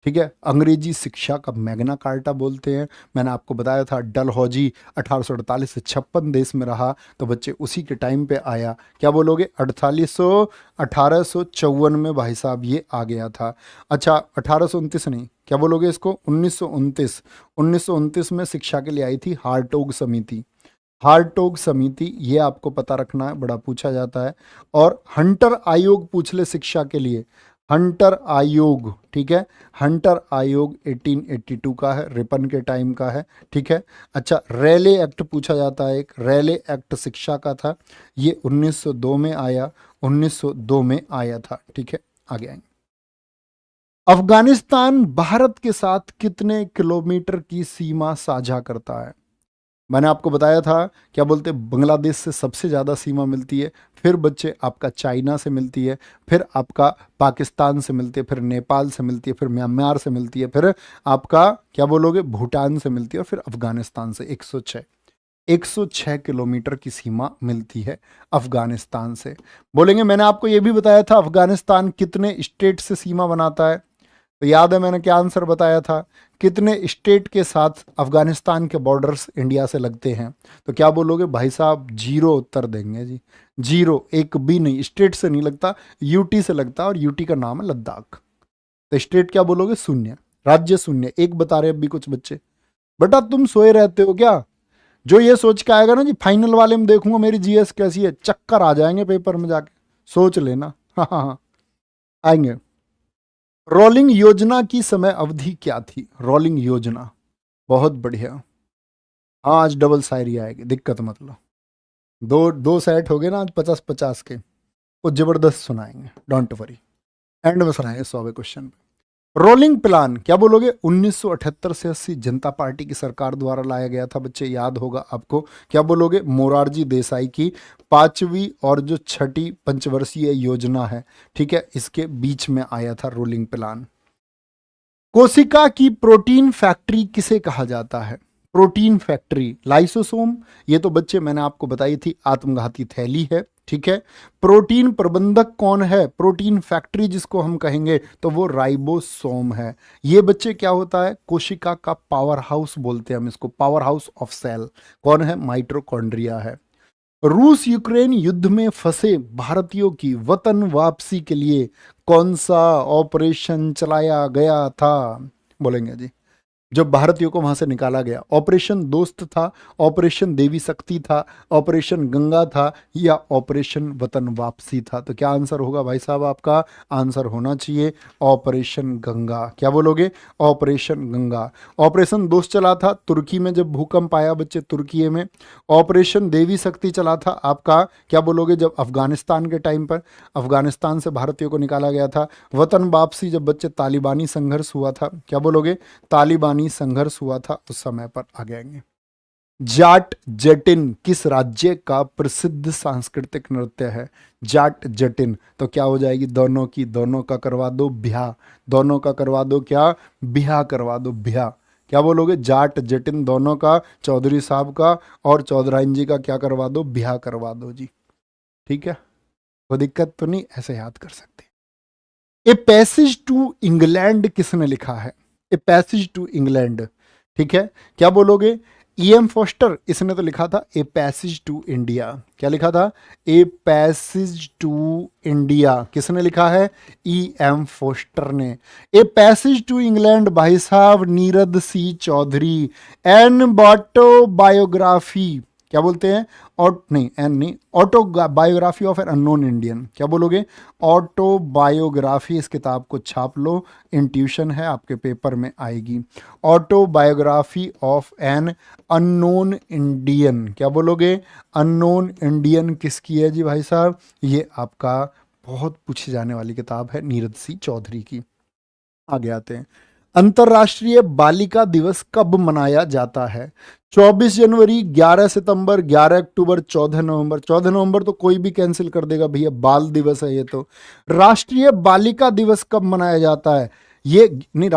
ठीक है, अंग्रेजी शिक्षा का मैग्ना कार्टा बोलते हैं। मैंने आपको बताया था डलहौजी 1848 से 56 देश में रहा, तो बच्चे उसी के टाइम पे आया। क्या बोलोगे? 1854 में भाई साहब ये आ गया था। अच्छा, 1829 नहीं, क्या बोलोगे इसको? 1929। 1929 में शिक्षा के लिए आई थी हार्टोग समिति। हार्टोग समिति, ये आपको पता रखना है, बड़ा पूछा जाता है। और हंटर आयोग पूछ ले शिक्षा के लिए, हंटर आयोग, ठीक है। हंटर आयोग 1882 का है, रिपन के टाइम का है, ठीक है। अच्छा, रेले एक्ट पूछा जाता है, एक रेले एक्ट शिक्षा का था, ये 1902 में आया, 1902 में आया था, ठीक है। आगे आएंगे। अफगानिस्तान भारत के साथ कितने किलोमीटर की सीमा साझा करता है? मैंने आपको बताया था, क्या बोलते, बांग्लादेश से सबसे ज़्यादा सीमा मिलती है, फिर बच्चे आपका चाइना से मिलती है, फिर आपका पाकिस्तान से मिलती है, फिर नेपाल से मिलती है, फिर म्यांमार से मिलती है, फिर आपका क्या बोलोगे, भूटान से मिलती है, और फिर अफगानिस्तान से 106 किलोमीटर की सीमा मिलती है अफगानिस्तान से। बोलेंगे मैंने आपको ये भी बताया था अफगानिस्तान कितने स्टेट से सीमा बनाता है, तो याद है मैंने क्या आंसर बताया था? कितने स्टेट के साथ अफगानिस्तान के बॉर्डर्स इंडिया से लगते हैं? तो क्या बोलोगे भाई साहब? 0 उत्तर देंगे जी, 0, एक भी नहीं, स्टेट से नहीं लगता, यूटी से लगता, और यूटी का नाम है लद्दाख। तो स्टेट क्या बोलोगे? 0, राज्य 0, एक बता रहे अब भी कुछ बच्चे, बेटा तुम सोए रहते हो क्या? जो ये सोच के आएगा ना जी फाइनल वाले में देखूंगा मेरी जीएस कैसी है, चक्कर आ जाएंगे पेपर में जाके, सोच लेना। हाँ हाँ हाँ, आएंगे। रोलिंग योजना की समय अवधि क्या थी? रोलिंग योजना, बहुत बढ़िया। हाँ आज डबल शायरी आएगी, दिक्कत मत लो। दो दो सेट हो गए ना आज 50-50 के, वो जबरदस्त सुनाएंगे, डोंट वरी, एंड में सुनाएंगे 100वें क्वेश्चन पे। रोलिंग प्लान क्या बोलोगे? 1978 से 80 जनता पार्टी की सरकार द्वारा लाया गया था बच्चे, याद होगा आपको। क्या बोलोगे? मोरारजी देसाई की पांचवी और जो छठी पंचवर्षीय योजना है, ठीक है, इसके बीच में आया था रोलिंग प्लान। कोशिका की प्रोटीन फैक्ट्री किसे कहा जाता है? प्रोटीन फैक्ट्री, लाइसोसोम, ये तो बच्चे मैंने आपको बताई थी आत्मघाती थैली है, ठीक है। प्रोटीन प्रबंधक कौन है? प्रोटीन फैक्ट्री जिसको हम कहेंगे तो वो राइबोसोम है। ये बच्चे क्या होता है? कोशिका का पावर हाउस बोलते हैं हम इसको, पावर हाउस ऑफ सेल कौन है? माइटोकॉन्ड्रिया है। रूस यूक्रेन युद्ध में फंसे भारतीयों की वतन वापसी के लिए कौन सा ऑपरेशन चलाया गया था? बोलेंगे जी, जब भारतीयों को वहां से निकाला गया। ऑपरेशन दोस्त था, ऑपरेशन देवी शक्ति था, ऑपरेशन गंगा था, या ऑपरेशन वतन वापसी था? तो क्या आंसर होगा भाई साहब? आपका आंसर होना चाहिए ऑपरेशन गंगा। क्या बोलोगे? ऑपरेशन गंगा। ऑपरेशन दोस्त चला था तुर्की में जब भूकंप आया बच्चे, तुर्की में। ऑपरेशन देवी शक्ति चला था आपका, क्या बोलोगे, जब अफगानिस्तान के टाइम पर अफगानिस्तान से भारतीयों को निकाला गया था। वतन वापसी जब बच्चे तालिबानी संघर्ष हुआ था, क्या बोलोगे? तालिबानी संघर्ष हुआ था उस समय पर आ जाएंगे। जाट जटिन किस राज्य का प्रसिद्ध सांस्कृतिक नृत्य है? जाट जटिन, तो क्या हो जाएगी? दोनों की, दोनों का करवा दो ब्याह, दोनों का करवा दो क्या? ब्याह करवा दो, ब्याह। क्या बोलोगे? जाट जटिन दोनों का, चौधरी साहब का और चौधराइन जी का क्या करवा दो? ब्याह करवा दो जी, ठीक है, कोई दिक्कत तो नहीं, ऐसे याद कर सकते। ए पैसेज टू इंग्लैंड किसने लिखा है? ए पैसेज टू इंग्लैंड, ठीक है, क्या बोलोगे? ईएम फोस्टर, इसने तो लिखा था ए पैसेज टू इंडिया। क्या लिखा था? ए पैसेज टू इंडिया, किसने लिखा है? ईएम फोस्टर ने। ए पैसेज टू इंग्लैंड भाई साहब नीरद सी चौधरी। एन बायोग्राफी, क्या बोलते हैं? नहीं एन नहीं, auto biography of an unknown Indian. क्या बोलोगे? ऑटो बायोग्राफी, इस किताब को छाप लो, इंट्यूशन है आपके पेपर में आएगी। Auto biography of an unknown Indian, क्या बोलोगे? अननोन इंडियन किसकी है जी भाई साहब? ये आपका बहुत पूछी जाने वाली किताब है, नीरद सी चौधरी की। आगे आते हैं। अंतर्राष्ट्रीय बालिका दिवस कब मनाया जाता है? 24 जनवरी, 11 सितंबर, 11 अक्टूबर, 14 नवंबर। 14 नवंबर तो कोई भी कैंसिल कर देगा भैया, बाल दिवस है ये तो। राष्ट्रीय बालिका दिवस कब मनाया जाता है? ये नहीं,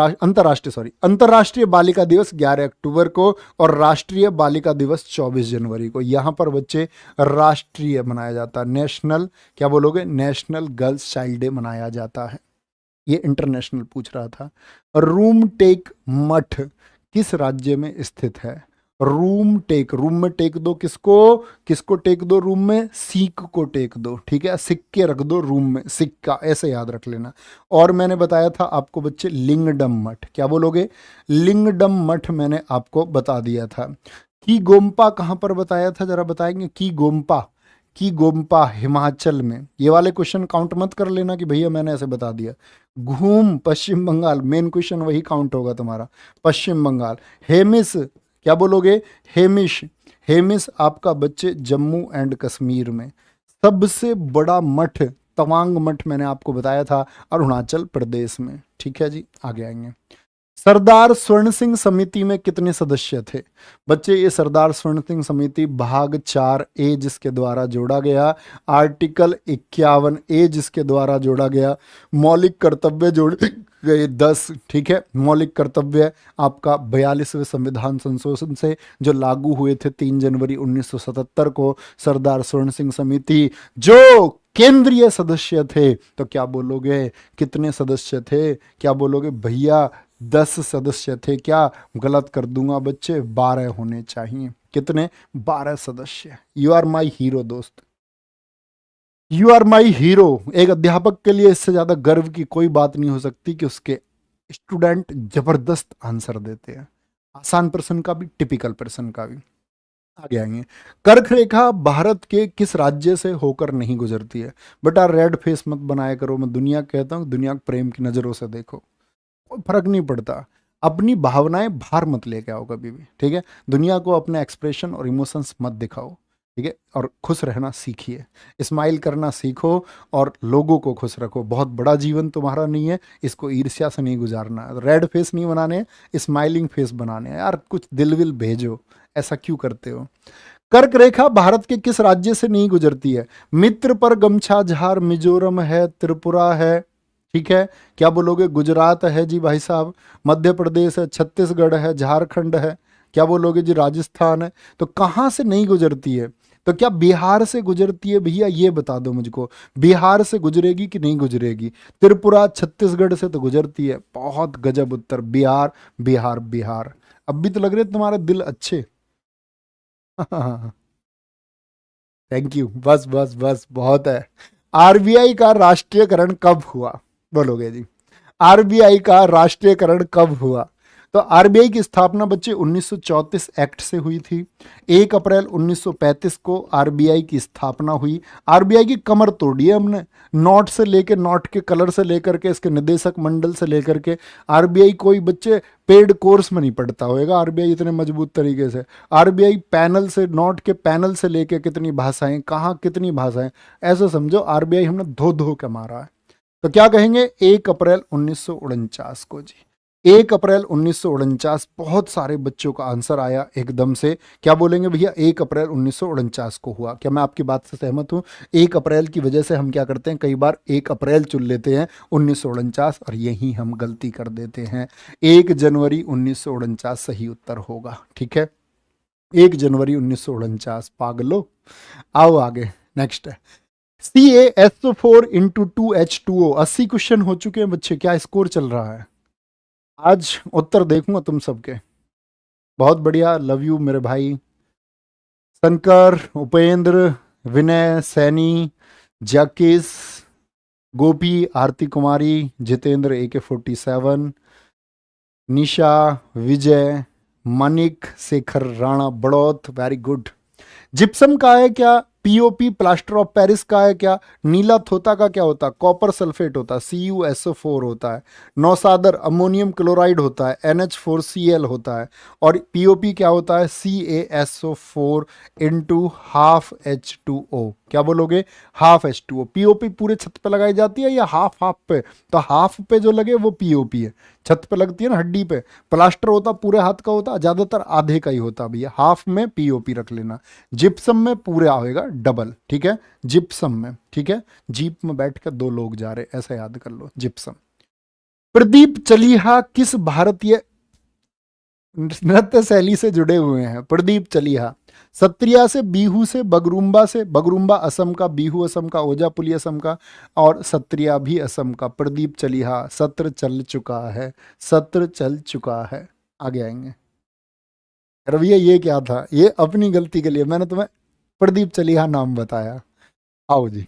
अंतर्राष्ट्रीय बालिका दिवस 11 अक्टूबर को और राष्ट्रीय बालिका दिवस 24 जनवरी को। यहां पर बच्चे राष्ट्रीय मनाया जाता है, नेशनल, क्या बोलोगे? नेशनल गर्ल्स चाइल्ड डे मनाया जाता है। ये इंटरनेशनल पूछ रहा था। रूम टेक मठ किस राज्य में स्थित है? रूम टेक, रूम में टेक दो किसको? किसको टेक दो रूम में? सिक्क को टेक दो, ठीक है, सिक्के रख दो रूम में, सिक्का, ऐसे याद रख लेना। और मैंने बताया था आपको बच्चे लिंगडम मठ, क्या बोलोगे? लिंगडम मठ मैंने आपको बता दिया था। की गोम्पा कहां पर बताया था, जरा बताएंगे? की गोम्पा हिमाचल में। ये वाले क्वेश्चन काउंट मत कर लेना कि भैया मैंने ऐसे बता दिया। घूम पश्चिम बंगाल, मेन क्वेश्चन वही काउंट होगा तुम्हारा, पश्चिम बंगाल। हेमिस, क्या बोलोगे? हेमिश, हेमिस आपका बच्चे जम्मू एंड कश्मीर में। सबसे बड़ा मठ तवांग मठ मैंने आपको बताया था, अरुणाचल प्रदेश में, ठीक है जी। आगे आएंगे। सरदार स्वर्ण सिंह समिति में कितने सदस्य थे? बच्चे ये सरदार स्वर्ण सिंह समिति भाग 4A जिसके द्वारा जोड़ा गया, आर्टिकल 51A जिसके द्वारा जोड़ा गया, मौलिक कर्तव्य जोड़े गए 10, ठीक है। मौलिक कर्तव्य आपका 42वें संविधान संशोधन से जो लागू हुए थे 3 जनवरी 1977 को। सरदार स्वर्ण सिंह समिति जो केंद्रीय सदस्य थे, तो क्या बोलोगे? कितने सदस्य थे? क्या बोलोगे भैया? 10 सदस्य थे। क्या गलत कर दूंगा बच्चे? 12 होने चाहिए। कितने? 12 सदस्य। यू आर माई हीरो दोस्त, यू आर माई हीरो। एक अध्यापक के लिए इससे ज्यादा गर्व की कोई बात नहीं हो सकती कि उसके स्टूडेंट जबरदस्त आंसर देते हैं। आसान प्रश्न का भी, टिपिकल प्रश्न का भी। आगे आएंगे। कर्क रेखा भारत के किस राज्य से होकर नहीं गुजरती है? बेटा रेड फेस मत बनाया करो, मैं दुनिया कहता हूँ, दुनिया को प्रेम की नजरों से देखो, कोई फर्क नहीं पड़ता। अपनी भावनाएं बाहर मत लेके आओ कभी भी, ठीक है? दुनिया को अपने एक्सप्रेशन और इमोशंस मत दिखाओ, ठीक है? और खुश रहना सीखिए, स्माइल करना सीखो और लोगों को खुश रखो। बहुत बड़ा जीवन तुम्हारा नहीं है, इसको ईर्ष्या से नहीं गुजारना। रेड फेस नहीं बनाने हैं, स्माइलिंग फेस बनाने हैं। यार कुछ दिल विल भेजो, ऐसा क्यों करते हो? कर्क रेखा भारत के किस राज्य से नहीं गुजरती है? मित्र पर गमछा झार मिजोरम है, त्रिपुरा है, ठीक है? क्या बोलोगे? गुजरात है जी भाई साहब, मध्य प्रदेश है, छत्तीसगढ़ है, झारखंड है। क्या बोलोगे जी? राजस्थान है। तो कहाँ से नहीं गुजरती है? तो क्या बिहार से गुजरती है भैया? ये बता दो मुझको, बिहार से गुजरेगी कि नहीं गुजरेगी? त्रिपुरा छत्तीसगढ़ से तो गुजरती है। बहुत गजब उत्तर, बिहार बिहार बिहार। अब भी तो लग रहे तुम्हारे दिल अच्छे। थैंक यू, बस बस बस बहुत है। आरबीआई का राष्ट्रीयकरण कब हुआ? बोलोगे जी? आरबीआई का राष्ट्रीयकरण कब हुआ? तो आरबीआई की स्थापना बच्चे 1934 एक्ट से हुई थी। 1 अप्रैल 1935 को आरबीआई की स्थापना हुई। आरबीआई की कमर तोड़ी है हमने, नोट से लेकर, नोट के कलर से लेकर के, इसके निदेशक मंडल से लेकर के। आरबीआई कोई बच्चे पेड कोर्स में नहीं पढ़ता होएगा आरबीआई इतने मजबूत तरीके से। आरबीआई पैनल से, नोट के पैनल से लेकर कितनी भाषाएं, कहाँ कितनी भाषाएं, ऐसा समझो आरबीआई हमने धो धो के मारा है। तो क्या कहेंगे? 1 अप्रैल 1949 को जी, 1 अप्रैल 1949। बहुत सारे बच्चों का आंसर आया एकदम से। क्या बोलेंगे भैया? 1 अप्रैल 1949 को हुआ। क्या मैं आपकी बात से सहमत हूँ? 1 अप्रैल की वजह से हम क्या करते हैं, कई बार 1 अप्रैल चुन लेते हैं 1949, और यही हम गलती कर देते हैं। 1 जनवरी 1949 सही उत्तर होगा, ठीक है? 1 जनवरी 1949। पागलो, आओ आगे, नेक्स्ट है CaSO4 × 2H2O। 80 क्वेश्चन हो चुके हैं बच्चे, क्या स्कोर चल रहा है? आज उत्तर देखूंगा तुम सबके। बहुत बढ़िया, लव यू मेरे भाई। शंकर, उपेंद्र, विनय, सैनी, जैकिस, Gopi, Aarti Kumari, Jitendra AK47, Nisha, Vijay, Manik, Shekhar Rana Baraut, very good. Gypsum का है क्या? पीओपी प्लास्टर ऑफ पेरिस का है क्या? नीला थोता का क्या होता है? कॉपर सल्फेट होता है, CuSO4 होता है। नौसादर अमोनियम क्लोराइड होता है, NH4Cl होता है। और पीओपी क्या होता है? CaSO4 × half H2O। क्या बोलोगे? Half H2O। पीओपी पूरे छत पे लगाई जाती है या हाफ हाफ पे? तो हाफ पे जो लगे वो पीओपी है, छत पे लगती है ना, हड्डी पे। प्लास्टर होता पूरे हाथ का होता, ज्यादातर आधे का ही होता भैया। हाफ में पीओपी रख लेना। जिप्सम में पूरे आएगा डबल, ठीक है? जिप्सम में, ठीक है? जीप में बैठ कर 2 लोग जा रहे, ऐसा याद कर लो, जिप्सम। प्रदीप चलिहा किस भारतीय नृत्य शैली से जुड़े हुए हैं? प्रदीप चलिहा सत्रिया से, बीहू से, बगरुम्बा से। बगरुम्बा असम का, बीहू असम का, ओजापुली असम का, और सत्रिया भी असम का। प्रदीप चलिहा, सत्र चल चुका है, सत्र चल चुका है। आगे आएंगे। रवैया ये क्या था? ये अपनी गलती के लिए मैंने तुम्हें प्रदीप चलिहा नाम बताया। आओ जी।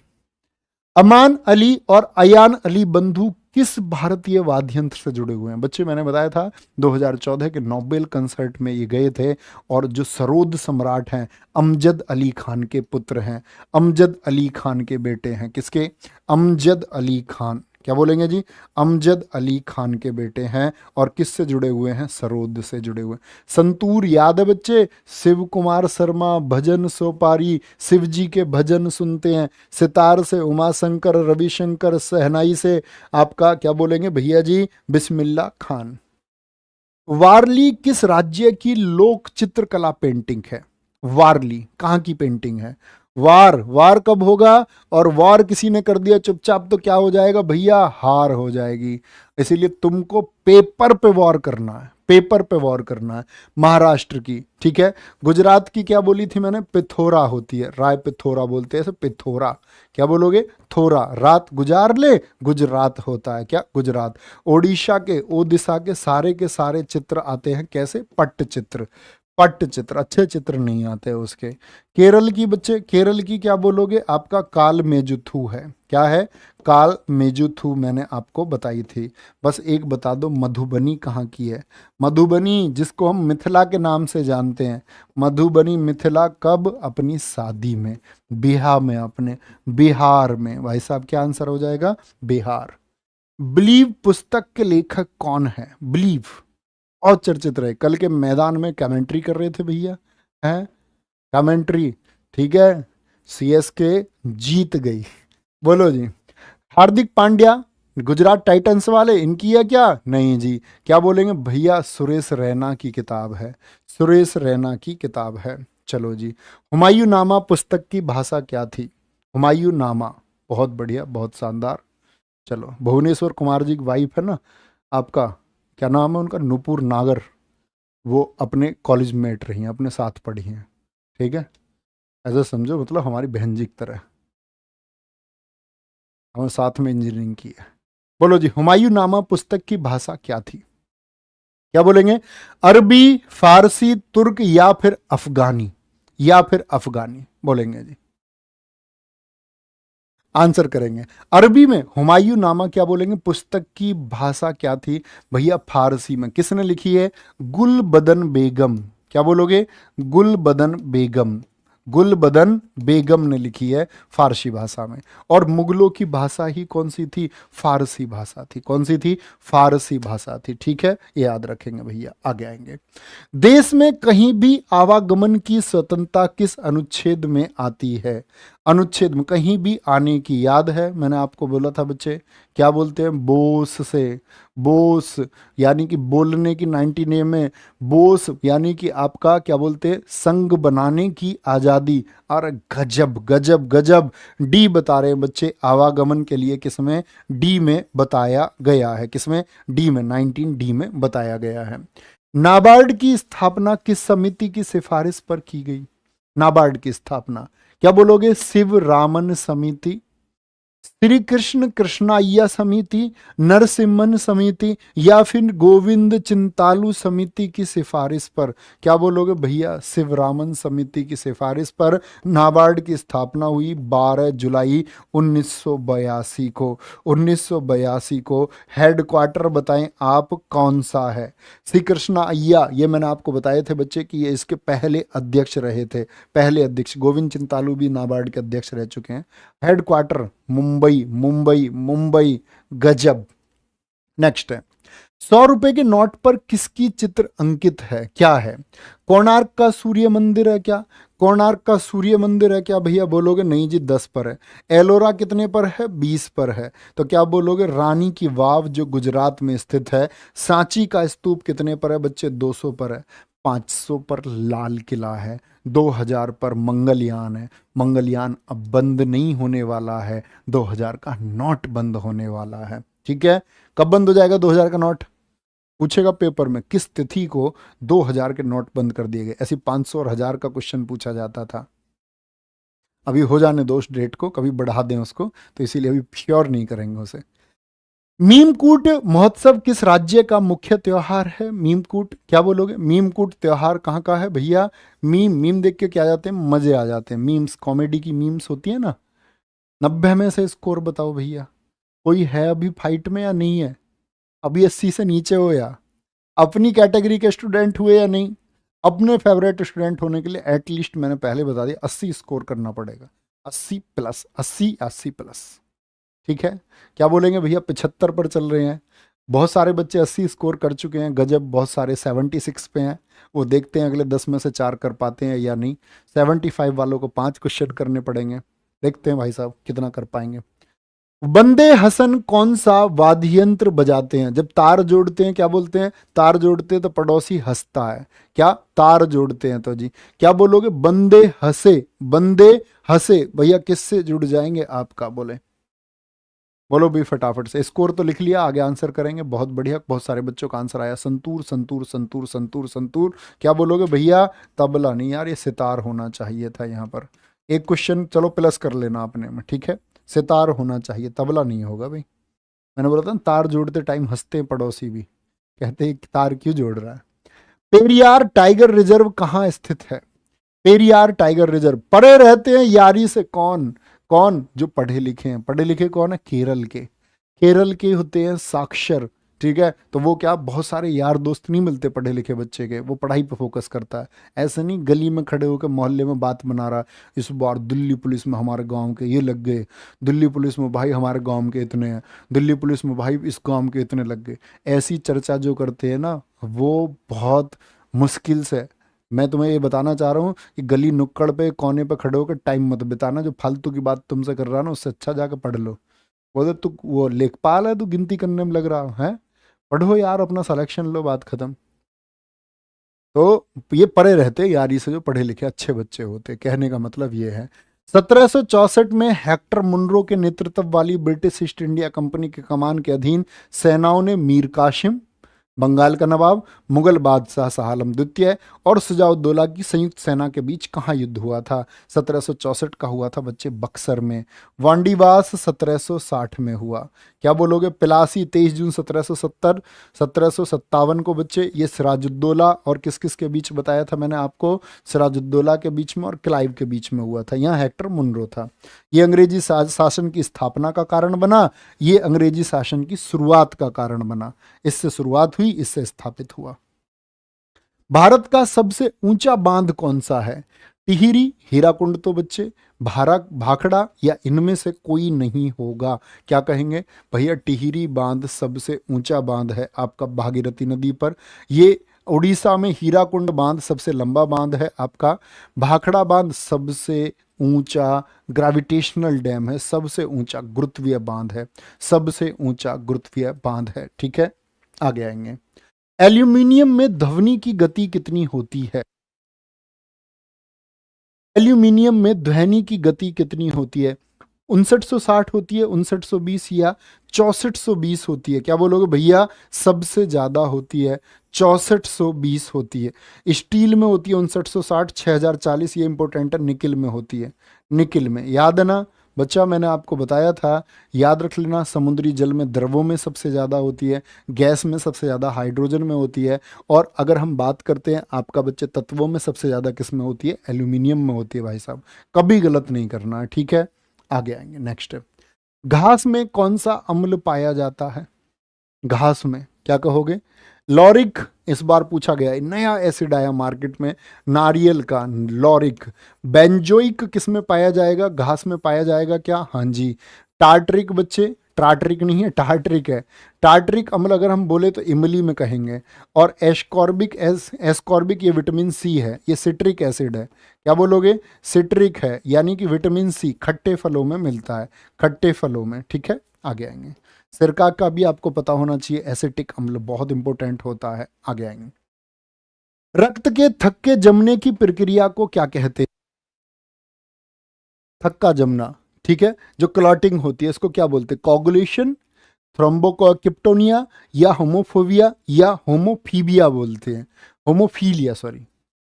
अमान अली और अयान अली बंधु किस भारतीय वाद्य यंत्र से जुड़े हुए हैं? बच्चे मैंने बताया था 2014 के नोबेल कंसर्ट में ये गए थे, और जो सरोद सम्राट हैं, अमजद अली खान के पुत्र हैं, अमजद अली खान के बेटे हैं। किसके? अमजद अली खान। क्या बोलेंगे जी? अमजद अली खान के बेटे हैं। और किससे जुड़े हुए हैं? सरोद से जुड़े हुए। संतूर याद है बच्चे? शिव कुमार शर्मा, भजन सोपारी, शिव जी के भजन सुनते हैं। सितार से उमाशंकर, रविशंकर, सहनाई से आपका क्या बोलेंगे भैया जी? बिस्मिल्ला खान। वारली किस राज्य की लोक चित्रकला पेंटिंग है? वारली कहाँ की पेंटिंग है? वार, वार कब होगा? और वार किसी ने कर दिया चुपचाप तो क्या हो जाएगा भैया? हार हो जाएगी। इसीलिए तुमको पेपर पे वॉर करना है, पेपर पे वॉर करना है। महाराष्ट्र की, ठीक है? गुजरात की क्या बोली थी मैंने? पिथोरा होती है, राय पिथोरा बोलते हैं ऐसे, पिथोरा। क्या बोलोगे? थोरा, रात गुजार ले, गुजरात होता है क्या? गुजरात। ओडिशा के, ओडिशा के सारे चित्र आते हैं कैसे? पट्ट चित्र। पट्टचित्र, अच्छे चित्र नहीं आते उसके। केरल की बच्चे, केरल की क्या बोलोगे? आपका काल मेजुथु है। क्या है? काल मेजुथु मैंने आपको बताई थी। बस एक बता दो, मधुबनी कहाँ की है? मधुबनी जिसको हम मिथिला के नाम से जानते हैं, मधुबनी मिथिला कब? अपनी शादी में, बिहार में, अपने बिहार में। भाई साहब क्या आंसर हो जाएगा? बिहार। बिलीव पुस्तक के लेखक कौन है? बिलीव और चर्चित रहे, कल के मैदान में कमेंट्री कर रहे थे भैया, हैं कमेंट्री, ठीक है। सीएसके जीत गई। बोलो जी। हार्दिक पांड्या, गुजरात टाइटंस वाले, इनकी है क्या? नहीं जी। क्या बोलेंगे भैया? सुरेश रैना की किताब है, सुरेश रैना की किताब है। चलो जी। हुमायूं नामा पुस्तक की भाषा क्या थी? हुमायूं नामा, बहुत बढ़िया, बहुत शानदार। चलो, भुवनेश्वर कुमार जी की वाइफ है ना आपका, क्या नाम है उनका? नुपुर नागर। वो अपने कॉलेज मेट रही हैं, अपने साथ पढ़ी हैं, ठीक है। ऐसा समझो, मतलब हमारी बहन जी की तरह, हमें साथ में इंजीनियरिंग की है। बोलो जी, हुमायूं नामा पुस्तक की भाषा क्या थी? क्या बोलेंगे? अरबी, फारसी, तुर्क या फिर अफगानी? या फिर अफगानी बोलेंगे जी, आंसर करेंगे। अरबी में हुमायूं नामा क्या बोलेंगे? पुस्तक की भाषा क्या थी भैया? फारसी में। किसने लिखी है? गुलबदन बेगम। क्या बोलोगे? गुलबदन बेगम, गुलबदन बेगम ने लिखी है फारसी भाषा में। और मुगलों की भाषा ही कौन सी थी? फारसी भाषा थी। कौन सी थी? फारसी भाषा थी, ठीक है, ये याद रखेंगे भैया। आगे आएंगे। देश में कहीं भी आवागमन की स्वतंत्रता किस अनुच्छेद में आती है? अनुच्छेद में कहीं भी आने की, याद है मैंने आपको बोला था बच्चे, क्या बोलते हैं? बोस से। बोस यानी कि बोलने की 19 में, बोस यानी कि आपका क्या बोलते हैं? संघ बनाने की आज़ादी। और गजब गजब गजब, डी बता रहे हैं बच्चे, आवागमन के लिए किसमें? डी में बताया गया है। किसमें? डी में, 19 डी में बताया गया है। नाबार्ड की स्थापना किस समिति की सिफारिश पर की गई? नाबार्ड की स्थापना, क्या बोलोगे? शिव रामन समिति, श्री कृष्ण कृष्णैया समिति, नरसिम्हन समिति या फिर गोविंद चिंतालू समिति की सिफारिश पर? क्या बोलोगे भैया? शिवरामन समिति की सिफारिश पर नाबार्ड की स्थापना हुई 12 जुलाई 1982 को। 1982 को। हेडक्वार्टर बताएं आप कौन सा है? श्री कृष्ण अय्या, ये मैंने आपको बताए थे बच्चे कि ये इसके पहले अध्यक्ष रहे थे, पहले अध्यक्ष। गोविंद चिंतालू भी नाबार्ड के अध्यक्ष रह चुके हैं। हेडक्वार्टर मुंबई, मुंबई, मुंबई। गजब। नेक्स्ट है, 100 रुपए के नोट पर किसकी चित्र अंकित है? क्या है? कोणार्क का सूर्य मंदिर है क्या? कोणार्क का सूर्य मंदिर है क्या भैया? बोलोगे नहीं जी, 10 पर है। एलोरा कितने पर है? 20 पर है। तो क्या बोलोगे? रानी की वाव जो गुजरात में स्थित है। सांची का स्तूप कितने पर है बच्चे? 200 पर है। 500 पर लाल किला है। 2000 पर मंगलयान है। मंगलयान अब बंद नहीं होने वाला है, 2000 का नोट बंद होने वाला है, ठीक है। कब बंद हो जाएगा 2000 का नोट? पूछेगा पेपर में, किस तिथि को 2000 के नोट बंद कर दिए गए। ऐसी 500 और 1000 का क्वेश्चन पूछा जाता था। अभी हो जाने दो उस डेट को, कभी बढ़ा दें उसको, तो इसीलिए अभी श्योर नहीं करेंगे उसे। मीमकूट महोत्सव किस राज्य का मुख्य त्योहार है? मीमकूट, क्या बोलोगे? मीमकूट त्योहार कहाँ का है भैया? मीम, मीम देख के क्या आ जाते हैं? मजे आ जाते हैं। मीम्स, कॉमेडी की मीम्स होती है ना। 90 में से स्कोर बताओ भैया, कोई है अभी फाइट में या नहीं है? अभी 80 से नीचे हो या अपनी कैटेगरी के स्टूडेंट हुए या नहीं? अपने फेवरेट स्टूडेंट होने के लिए एटलीस्ट मैंने पहले बता दिया 80 स्कोर करना पड़ेगा। 80 प्लस, 80, 80 प्लस, ठीक है। क्या बोलेंगे भैया? 75 पर चल रहे हैं। बहुत सारे बच्चे 80 स्कोर कर चुके हैं, गजब। बहुत सारे 76 पे हैं। वो देखते हैं अगले 10 में से 4 कर पाते हैं या नहीं। 75 वालों को 5 क्वेश्चन करने पड़ेंगे। देखते हैं भाई साहब कितना कर पाएंगे। बंदे हसन कौन सा वाद्य यंत्र बजाते हैं? जब तार जोड़ते हैं क्या बोलते हैं? तार जोड़ते हैं तो पड़ोसी हंसता है। क्या? तार जोड़ते हैं तो जी। क्या बोलोगे? बंदे हंसे, बंदे हंसे भैया किससे जुड़ जाएंगे आपका? बोले, बोलो भी फटाफट से। स्कोर तो लिख लिया, आगे आंसर करेंगे। बहुत बढ़िया, बहुत सारे बच्चों का आंसर आया। संतूर, संतूर, संतूर, संतूर, संतूर। क्या बोलोगे भैया? तबला नहीं यार, ये सितार होना चाहिए था यहाँ पर। एक क्वेश्चन चलो प्लस कर लेना अपने में, ठीक है। सितार होना चाहिए, तबला नहीं होगा भाई। मैंने बोला था ना, तार जोड़ते टाइम हंसते हैं पड़ोसी भी, कहते हैं तार क्यों जोड़ रहा है। पेरियार टाइगर रिजर्व कहाँ स्थित है? Periyar tiger reserve. पढ़े रहते हैं यारी से कौन? कौन? जो पढ़े लिखे हैं। पढ़े लिखे कौन है? केरल के। केरल के होते हैं साक्षर। ठीक है, तो वो क्या, बहुत सारे यार दोस्त नहीं मिलते पढ़े लिखे बच्चे के, वो पढ़ाई पे फोकस करता है। ऐसे नहीं गली में खड़े होकर मोहल्ले में बात बना रहा, इस बार दिल्ली पुलिस में हमारे गांव के ये लग गए, दिल्ली पुलिस में भाई हमारे गांव के इतने हैं, दिल्ली पुलिस में भाई इस गांव के इतने लग गए। ऐसी चर्चा जो करते हैं ना, वो बहुत मुश्किल से। मैं तुम्हें ये बताना चाह रहा हूँ कि गली नुक्कड़ पे कोने पे खड़े होकर टाइम मत बिताना। जो फालतू की बात तुमसे कर रहा ना, उससे अच्छा जाकर पढ़ लो। बोले तू वो लेखपाल है, तू गिनती करने में लग रहा है? पढ़ो यार, अपना सिलेक्शन लो, बात खत्म। तो ये पढ़े रहते यारी से जो पढ़े लिखे अच्छे बच्चे होते, कहने का मतलब ये है। 1764 में हेक्टर मुनरो के नेतृत्व वाली ब्रिटिश ईस्ट इंडिया कंपनी के कमान के अधीन सेनाओं ने मीर कासिम, बंगाल का नवाब, मुगल बादशाह शाह आलम द्वितीय और शुजाउद्दौला की संयुक्त सेना के बीच कहाँ युद्ध हुआ था? 1764 का हुआ था बच्चे बक्सर में। वांडीवास 1760 में हुआ। क्या बोलोगे? पिलासी 23 जून 1770। 1757 को बच्चे ये सिराजुद्दौला और किस किस के बीच बताया था मैंने आपको? सिराजुद्दौला के बीच में और क्लाइव के बीच में हुआ था। यहाँ हेक्टर मुनरो था। ये अंग्रेजी शासन की स्थापना का कारण बना, ये अंग्रेजी शासन की शुरुआत का कारण बना। इससे शुरुआत हुई, इससे स्थापित हुआ। भारत का सबसे ऊंचा बांध कौन सा है? टिहरी, हीराकुंड तो बच्चे, भाखड़ा या इनमें से कोई नहीं होगा। क्या कहेंगे भैया? टिहरी बांध सबसे ऊंचा बांध है आपका भागीरथी नदी पर। ये उड़ीसा में हीराकुंड बांध सबसे लंबा बांध है आपका। भाखड़ा बांध सबसे ऊंचा ग्रेविटेशनल डैम है, सबसे ऊंचा गुरुत्वीय बांध है, सबसे ऊंचा गुरुत्वीय बांध है। ठीक है, आगे आएंगे। एल्यूमिनियम में ध्वनि की गति कितनी होती है? एल्यूमिनियम में ध्वनि की गति कितनी होती है? 5960 होती है, 5920 या 6420 होती है? क्या बोलोगे भैया? सबसे ज्यादा होती है 6420 होती है। स्टील में होती है 5960, 6040, ये इंपॉर्टेंट है। निकिल में होती है, निकिल में। याद है ना बच्चा, मैंने आपको बताया था, याद रख लेना। समुद्री जल में द्रवों में सबसे ज़्यादा होती है, गैस में सबसे ज़्यादा हाइड्रोजन में होती है, और अगर हम बात करते हैं आपका बच्चे तत्वों में सबसे ज़्यादा किस में होती है? एल्यूमिनियम में होती है भाई साहब। कभी गलत नहीं करना है, ठीक है। आगे आएंगे, नेक्स्ट। घास में कौन सा अम्ल पाया जाता है? घास में क्या कहोगे? लॉरिक इस बार पूछा गया है, नया एसिड आया मार्केट में, नारियल का लॉरिक। बेंजोइक किस में पाया जाएगा? घास में पाया जाएगा क्या? हाँ जी, टार्टरिक बच्चे। टार्टरिक नहीं है, टार्टरिक है। टार्टरिक अम्ल अगर हम बोले तो इमली में कहेंगे। और एस्कॉर्बिक एस्कॉर्बिक ये विटामिन सी है, ये सिट्रिक एसिड है। क्या बोलोगे? सिट्रिक है, यानी कि विटामिन सी खट्टे फलों में मिलता है, खट्टे फलों में। ठीक है, आगे आएंगे। सिरका का भी आपको पता होना चाहिए, एसिटिक अम्ल बहुत इंपॉर्टेंट होता है। आगे आएंगे। रक्त के थक्के जमने की प्रक्रिया को क्या कहते हैं? थक्का जमना, ठीक है, जो क्लॉटिंग होती है, इसको क्या बोलते हैं? कोगुलेशन, थ्रोम्बोकिप्टोनिया या होमोफोबिया या होमोफीबिया बोलते हैं। होमोफीलिया, सॉरी,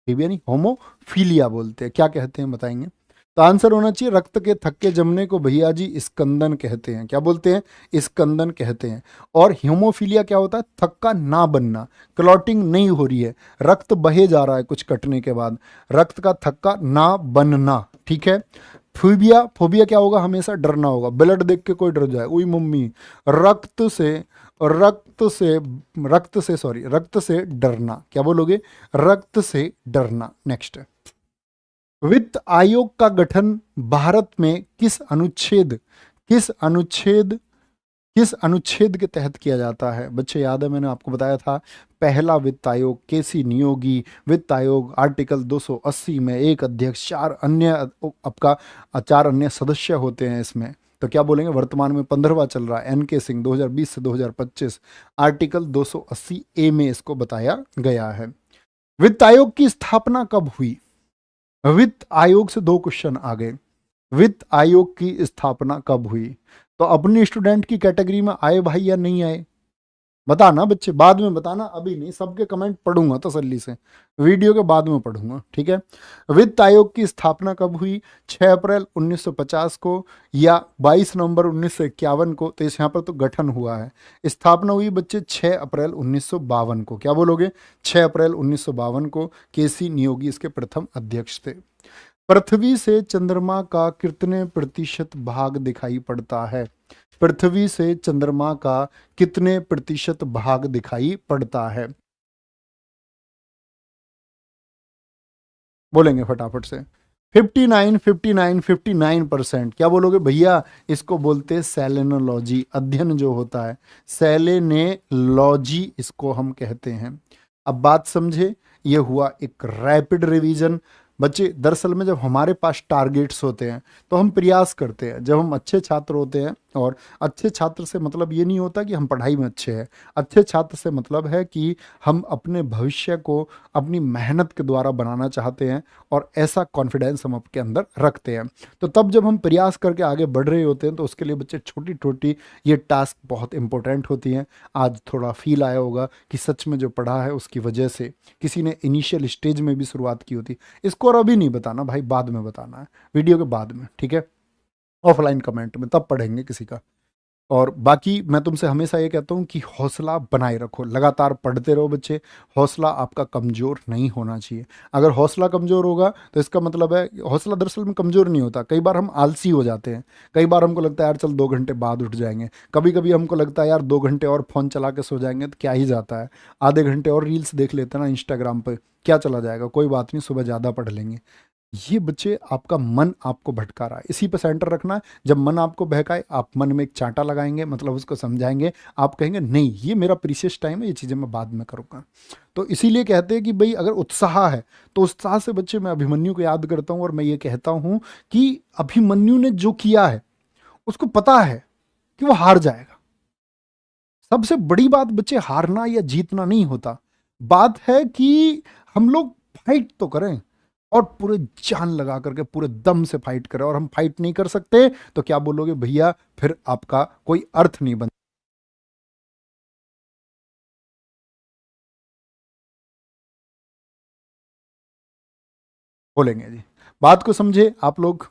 फीबिया नहीं, होमोफीलिया बोलते हैं। क्या कहते हैं बताएंगे? तो आंसर होना चाहिए रक्त के थक्के जमने को भैया जी स्कंदन कहते हैं। क्या बोलते हैं? स्कंदन कहते हैं। और हीमोफीलिया क्या होता है? थक्का ना बनना, क्लॉटिंग नहीं हो रही है, रक्त बहे जा रहा है कुछ कटने के बाद, रक्त का थक्का ना बनना। ठीक है। फोबिया, फोबिया क्या होगा? हमेशा डरना होगा, ब्लड देख के कोई डर जाए, ओई मम्मी, रक्त से रक्त से रक्त से डरना। क्या बोलोगे? रक्त से डरना। नेक्स्ट। वित्त आयोग का गठन भारत में किस अनुच्छेद के तहत किया जाता है? बच्चे याद है, मैंने आपको बताया था, पहला वित्त आयोग केसी नियोगी वित्त आयोग, आर्टिकल 280 में एक अध्यक्ष, चार अन्य सदस्य होते हैं इसमें। तो क्या बोलेंगे? वर्तमान में 15वां चल रहा है, एन के सिंह, 2020 से 2025, आर्टिकल 280 ए में इसको बताया गया है। वित्त आयोग की स्थापना कब हुई? वित्त आयोग से दो क्वेश्चन आ गए। वित्त आयोग की स्थापना कब हुई? तो अपनी स्टूडेंट की कैटेगरी में आए भाई या नहीं आए? बताना बच्चे, बाद में बताना, अभी नहीं। सबके कमेंट पढ़ूंगा तसल्ली से, वीडियो के बाद में पढ़ूंगा, ठीक है। वित्त आयोग की स्थापना कब हुई? 6 अप्रैल 1950 को या 22 नवंबर 1951 को? तो इस यहाँ पर तो गठन हुआ है। स्थापना हुई बच्चे 6 अप्रैल 1952 को। क्या बोलोगे? 6 अप्रैल 1952 को केसी नियोगी इसके प्रथम अध्यक्ष थे। पृथ्वी से चंद्रमा का कितने प्रतिशत भाग दिखाई पड़ता है? पृथ्वी से चंद्रमा का कितने प्रतिशत भाग दिखाई पड़ता है? बोलेंगे फटाफट से। 59, 59, 59%। क्या बोलोगे भैया? इसको बोलते हैं सेलेनोलॉजी, अध्ययन जो होता है, सेलेनेलॉजी इसको हम कहते हैं। अब बात समझे, ये हुआ एक रैपिड रिवीजन। बच्चे दरअसल में जब हमारे पास टारगेट्स होते हैं तो हम प्रयास करते हैं। जब हम अच्छे छात्र होते हैं, और अच्छे छात्र से मतलब ये नहीं होता कि हम पढ़ाई में अच्छे हैं, अच्छे छात्र से मतलब है कि हम अपने भविष्य को अपनी मेहनत के द्वारा बनाना चाहते हैं, और ऐसा कॉन्फिडेंस हम अपने अंदर रखते हैं। तो तब जब हम प्रयास करके आगे बढ़ रहे होते हैं तो उसके लिए बच्चे छोटी छोटी ये टास्क बहुत इंपॉर्टेंट होती हैं। आज थोड़ा फील आया होगा कि सच में जो पढ़ा है उसकी वजह से किसी ने इनिशियल स्टेज में भी शुरुआत की होती। इसको और अभी नहीं बताना भाई, बाद में बताना है, वीडियो के बाद में, ठीक है। ऑफलाइन कमेंट में तब पढ़ेंगे किसी का। और बाकी मैं तुमसे हमेशा ये कहता हूँ कि हौसला बनाए रखो, लगातार पढ़ते रहो बच्चे। हौसला आपका कमज़ोर नहीं होना चाहिए। अगर हौसला कमज़ोर होगा तो इसका मतलब है, हौसला दरअसल में कमज़ोर नहीं होता। कई बार हम आलसी हो जाते हैं, कई बार हमको लगता है यार चल 2 घंटे बाद उठ जाएंगे, कभी कभी हमको लगता है यार 2 घंटे और फ़ोन चला के सो जाएंगे तो क्या ही जाता है, आधे घंटे और रील्स देख लेते हैं ना इंस्टाग्राम पर, क्या चला जाएगा, कोई बात नहीं, सुबह ज़्यादा पढ़ लेंगे। ये बच्चे आपका मन आपको भटका रहा है, इसी पे सेंटर रखना है। जब मन आपको बहकाए आप मन में एक चांटा लगाएंगे, मतलब उसको समझाएंगे, आप कहेंगे नहीं ये मेरा प्रीशियस टाइम है, ये चीज़ें मैं बाद में करूँगा। तो इसीलिए कहते हैं कि भाई अगर उत्साह है तो उत्साह से बच्चे, मैं अभिमन्यु को याद करता हूँ और मैं ये कहता हूँ कि अभिमन्यु ने जो किया है उसको पता है कि वो हार जाएगा। सबसे बड़ी बात बच्चे हारना या जीतना नहीं होता, बात है कि हम लोग फाइट तो करें, और पूरे जान लगा करके पूरे दम से फाइट करें। और हम फाइट नहीं कर सकते तो क्या बोलोगे भैया, फिर आपका कोई अर्थ नहीं बन। बोलेंगे जी, बात को समझे आप लोग।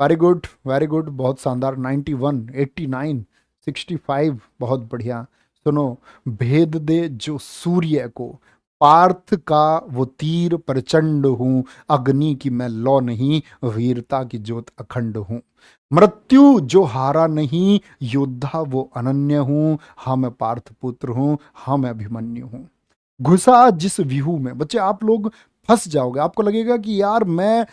वेरी गुड, वेरी गुड, बहुत शानदार। 91, 89, 65, बहुत बढ़िया। सुनो, भेद दे जो सूर्य को, पार्थ का वो तीर प्रचंड हूं, अग्नि की मैं लौ नहीं, वीरता की ज्योत अखंड हूं। मृत्यु जो हारा नहीं, योद्धा वो अनन्य हूं, हाँ मैं पार्थ पुत्र हूं, हाँ मैं अभिमन्यु हूं। घुसा जिस व्यूह में, बच्चे आप लोग फंस जाओगे, आपको लगेगा कि यार मैं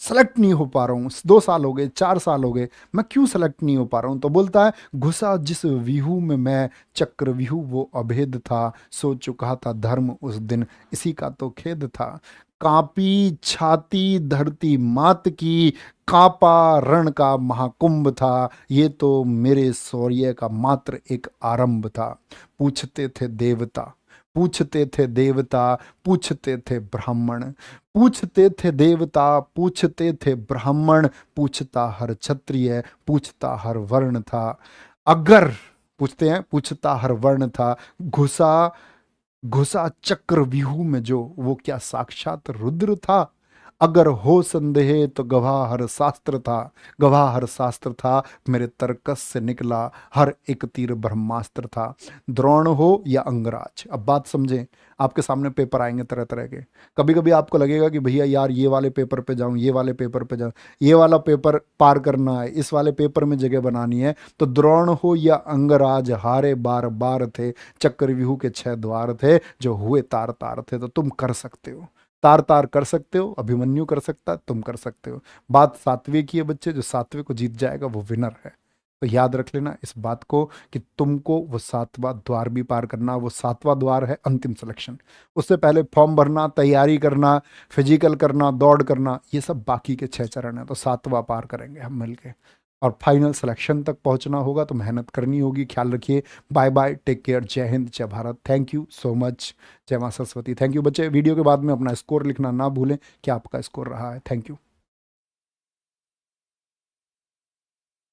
सेलेक्ट नहीं हो पा रहा हूँ, 2 साल हो गए, 4 साल हो गए, मैं क्यों सेलेक्ट नहीं हो पा रहा हूँ। तो बोलता है घुसा जिस व्यूह में मैं, चक्र व्यूह वो अभेद था, सो चुका था धर्म उस दिन, इसी का तो खेद था। कांपी छाती धरती मात की, कांपा रण का महाकुंभ था, ये तो मेरे शौर्य का मात्र एक आरंभ था। पूछते थे देवता, पूछते थे देवता, पूछते थे ब्राह्मण, पूछते थे देवता, पूछते थे ब्राह्मण, पूछता हर क्षत्रिय, पूछता हर वर्ण था। अगर, पूछते हैं, पूछता हर वर्ण था। घुसा, घुसा चक्र व्यूह में जो, वो क्या साक्षात रुद्र था? अगर हो संदेह तो गवाह हर शास्त्र था, गवाह हर शास्त्र था, मेरे तर्कस से निकला हर एक तीर ब्रह्मास्त्र था। द्रोण हो या अंगराज, अब बात समझें। आपके सामने पेपर आएंगे तरह तरह के, कभी कभी आपको लगेगा कि भैया यार ये वाले पेपर पे जाऊं, ये वाले पेपर पे जाऊं, ये वाला पेपर पार करना है, इस वाले पेपर में जगह बनानी है। तो द्रोण हो या अंगराज, हारे बार बार थे, चक्रव्यूह के 6 द्वार थे, जो हुए तार तार थे। तो तुम कर सकते हो, तार तार कर सकते हो, अभिमन्यु कर सकता है, तुम कर सकते हो। बात सातवें की है बच्चे, जो सातवें को जीत जाएगा वो विनर है। तो याद रख लेना इस बात को कि तुमको वो 7वां द्वार भी पार करना। वो 7वां द्वार है अंतिम सिलेक्शन, उससे पहले फॉर्म भरना, तैयारी करना, फिजिकल करना, दौड़ करना, ये सब बाकी के 6 चरण है। तो 7वां पार करेंगे हम मिलके, और फाइनल सिलेक्शन तक पहुंचना होगा तो मेहनत करनी होगी। ख्याल रखिए, बाय बाय, टेक केयर, जय हिंद, जय Bharat, thank you so much, जय मां सरस्वती। थैंक यू बच्चे। वीडियो के बाद में अपना स्कोर लिखना ना भूलें, क्या आपका स्कोर रहा है। Thank you.